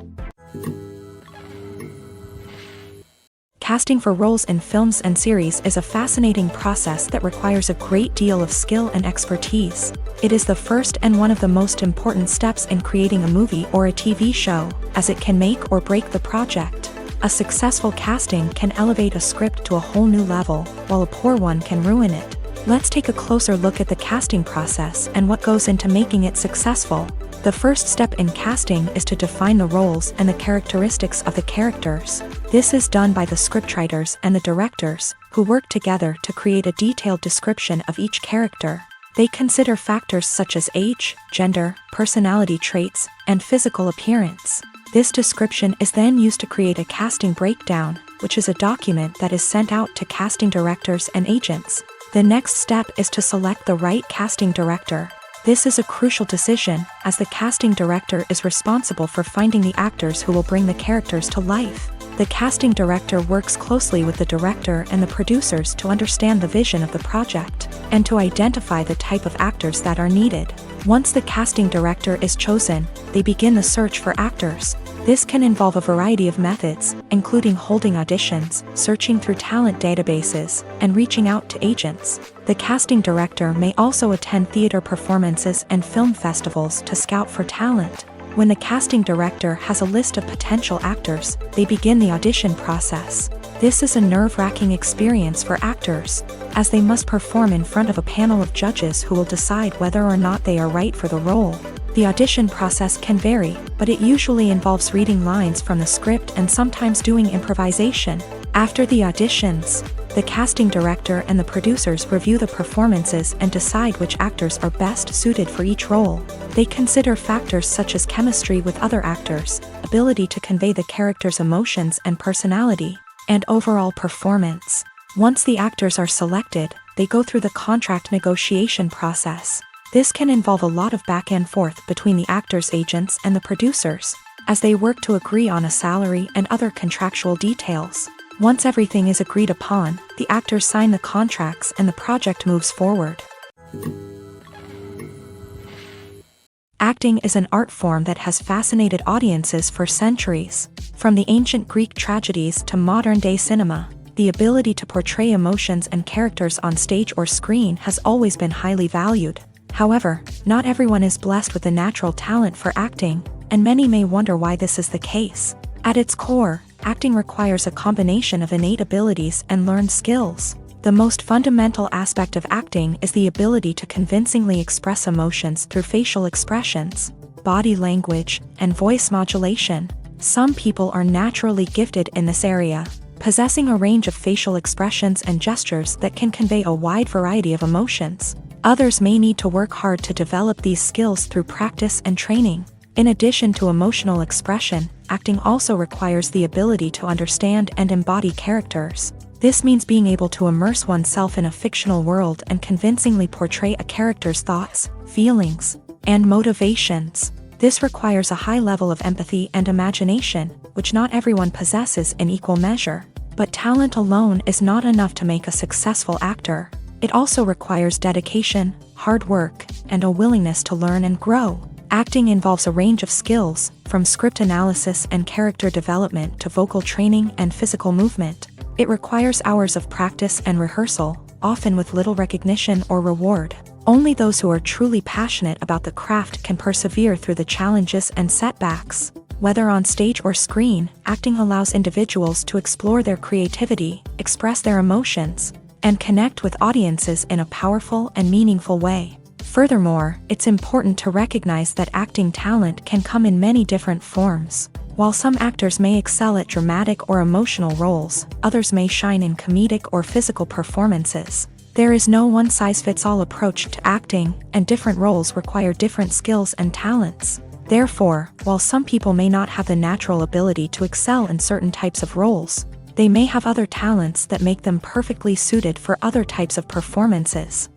Casting for roles in films and series is a fascinating process that requires a great deal of skill and expertise. It is the first and one of the most important steps in creating a movie or a TV show, as it can make or break the project. A successful casting can elevate a script to a whole new level, while a poor one can ruin it. Let's take a closer look at the casting process and what goes into making it successful. The first step in casting is to define the roles and the characteristics of the characters. This is done by the scriptwriters and the directors, who work together to create a detailed description of each character. They consider factors such as age, gender, personality traits, and physical appearance. This description is then used to create a casting breakdown, which is a document that is sent out to casting directors and agents. The next step is to select the right casting director. This is a crucial decision, as the casting director is responsible for finding the actors who will bring the characters to life. The casting director works closely with the director and the producers to understand the vision of the project, and to identify the type of actors that are needed. Once the casting director is chosen, they begin the search for actors. This can involve a variety of methods, including holding auditions, searching through talent databases, and reaching out to agents. The casting director may also attend theater performances and film festivals to scout for talent. When the casting director has a list of potential actors, they begin the audition process. This is a nerve-wracking experience for actors, as they must perform in front of a panel of judges who will decide whether or not they are right for the role. The audition process can vary, but it usually involves reading lines from the script and sometimes doing improvisation. After the auditions, the casting director and the producers review the performances and decide which actors are best suited for each role. They consider factors such as chemistry with other actors, ability to convey the character's emotions and personality, and overall performance. Once the actors are selected, they go through the contract negotiation process. This can involve a lot of back and forth between the actors' agents and the producers, as they work to agree on a salary and other contractual details. Once everything is agreed upon, the actors sign the contracts and the project moves forward. Acting is an art form that has fascinated audiences for centuries. From the ancient Greek tragedies to modern-day cinema, the ability to portray emotions and characters on stage or screen has always been highly valued. However, not everyone is blessed with a natural talent for acting, and many may wonder why this is the case. At its core, acting requires a combination of innate abilities and learned skills. The most fundamental aspect of acting is the ability to convincingly express emotions through facial expressions, body language, and voice modulation. Some people are naturally gifted in this area, possessing a range of facial expressions and gestures that can convey a wide variety of emotions. Others may need to work hard to develop these skills through practice and training. In addition to emotional expression, acting also requires the ability to understand and embody characters. This means being able to immerse oneself in a fictional world and convincingly portray a character's thoughts, feelings, and motivations. This requires a high level of empathy and imagination, which not everyone possesses in equal measure. But talent alone is not enough to make a successful actor. It also requires dedication, hard work, and a willingness to learn and grow. Acting involves a range of skills, from script analysis and character development to vocal training and physical movement. It requires hours of practice and rehearsal, often with little recognition or reward. Only those who are truly passionate about the craft can persevere through the challenges and setbacks. Whether on stage or screen, acting allows individuals to explore their creativity, express their emotions, and connect with audiences in a powerful and meaningful way. Furthermore, it's important to recognize that acting talent can come in many different forms. While some actors may excel at dramatic or emotional roles, others may shine in comedic or physical performances. There is no one-size-fits-all approach to acting, and different roles require different skills and talents. Therefore, while some people may not have the natural ability to excel in certain types of roles, they may have other talents that make them perfectly suited for other types of performances.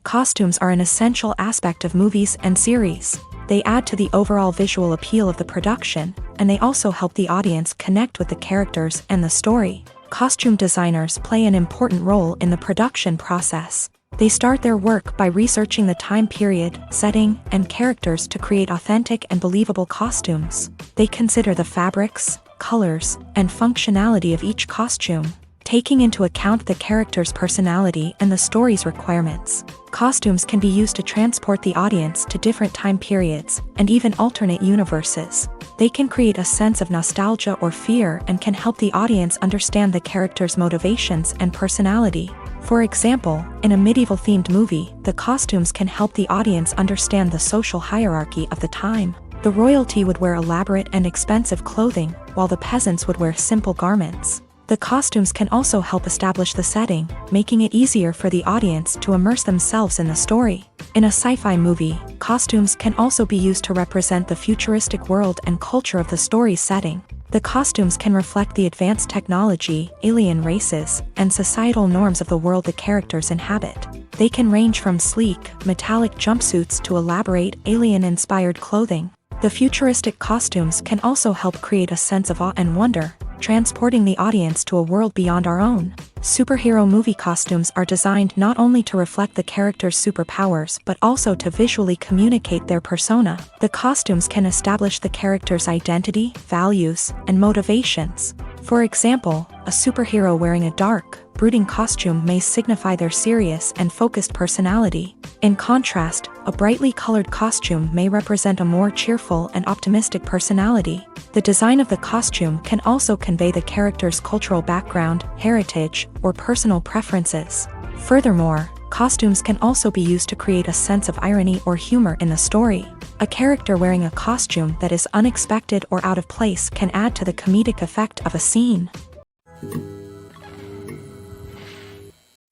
Costumes are an essential aspect of movies and series. They add to the overall visual appeal of the production, and they also help the audience connect with the characters and the story. Costume designers play an important role in the production process. They start their work by researching the time period, setting, and characters to create authentic and believable costumes. They consider the fabrics, colors, and functionality of each costume, taking into account the character's personality and the story's requirements. Costumes can be used to transport the audience to different time periods, and even alternate universes. They can create a sense of nostalgia or fear and can help the audience understand the character's motivations and personality. For example, in a medieval-themed movie, the costumes can help the audience understand the social hierarchy of the time. The royalty would wear elaborate and expensive clothing, while the peasants would wear simple garments. The costumes can also help establish the setting, making it easier for the audience to immerse themselves in the story. In a sci-fi movie, costumes can also be used to represent the futuristic world and culture of the story's setting. The costumes can reflect the advanced technology, alien races, and societal norms of the world the characters inhabit. They can range from sleek, metallic jumpsuits to elaborate, alien-inspired clothing. The futuristic costumes can also help create a sense of awe and wonder, transporting the audience to a world beyond our own. Superhero movie costumes are designed not only to reflect the character's superpowers but also to visually communicate their persona. The costumes can establish the character's identity, values, and motivations. For example, a superhero wearing a dark, brooding costume may signify their serious and focused personality. In contrast, a brightly colored costume may represent a more cheerful and optimistic personality. The design of the costume can also convey the character's cultural background, heritage, or personal preferences. Furthermore, costumes can also be used to create a sense of irony or humor in the story. A character wearing a costume that is unexpected or out of place can add to the comedic effect of a scene.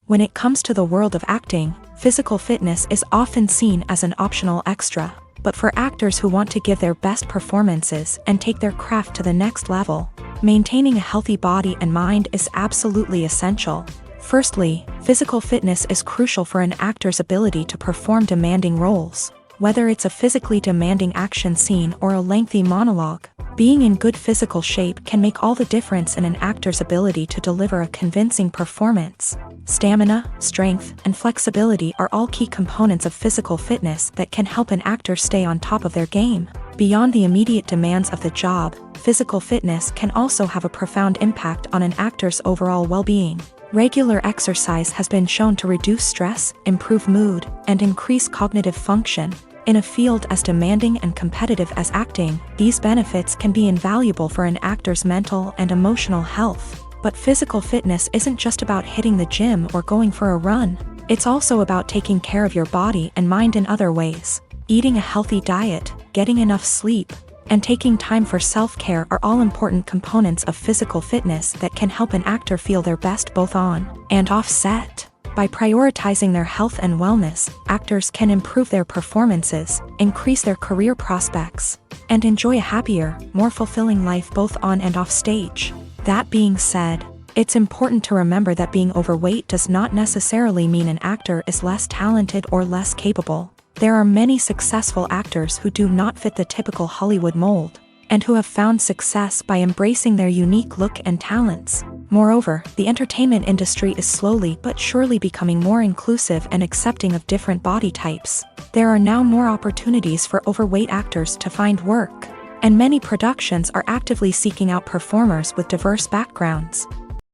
When it comes to the world of acting, physical fitness is often seen as an optional extra. But for actors who want to give their best performances and take their craft to the next level, maintaining a healthy body and mind is absolutely essential. Firstly, physical fitness is crucial for an actor's ability to perform demanding roles. Whether it's a physically demanding action scene or a lengthy monologue, being in good physical shape can make all the difference in an actor's ability to deliver a convincing performance. Stamina, strength, and flexibility are all key components of physical fitness that can help an actor stay on top of their game. Beyond the immediate demands of the job, physical fitness can also have a profound impact on an actor's overall well-being. Regular exercise has been shown to reduce stress, improve mood, and increase cognitive function. In a field as demanding and competitive as acting, these benefits can be invaluable for an actor's mental and emotional health. But physical fitness isn't just about hitting the gym or going for a run. It's also about taking care of your body and mind in other ways. Eating a healthy diet, getting enough sleep, and taking time for self-care are all important components of physical fitness that can help an actor feel their best both on and off set. By prioritizing their health and wellness, actors can improve their performances, increase their career prospects, and enjoy a happier, more fulfilling life both on and off stage. That being said, it's important to remember that being overweight does not necessarily mean an actor is less talented or less capable. There are many successful actors who do not fit the typical Hollywood mold, and who have found success by embracing their unique look and talents. Moreover, the entertainment industry is slowly but surely becoming more inclusive and accepting of different body types. There are now more opportunities for overweight actors to find work, and many productions are actively seeking out performers with diverse backgrounds.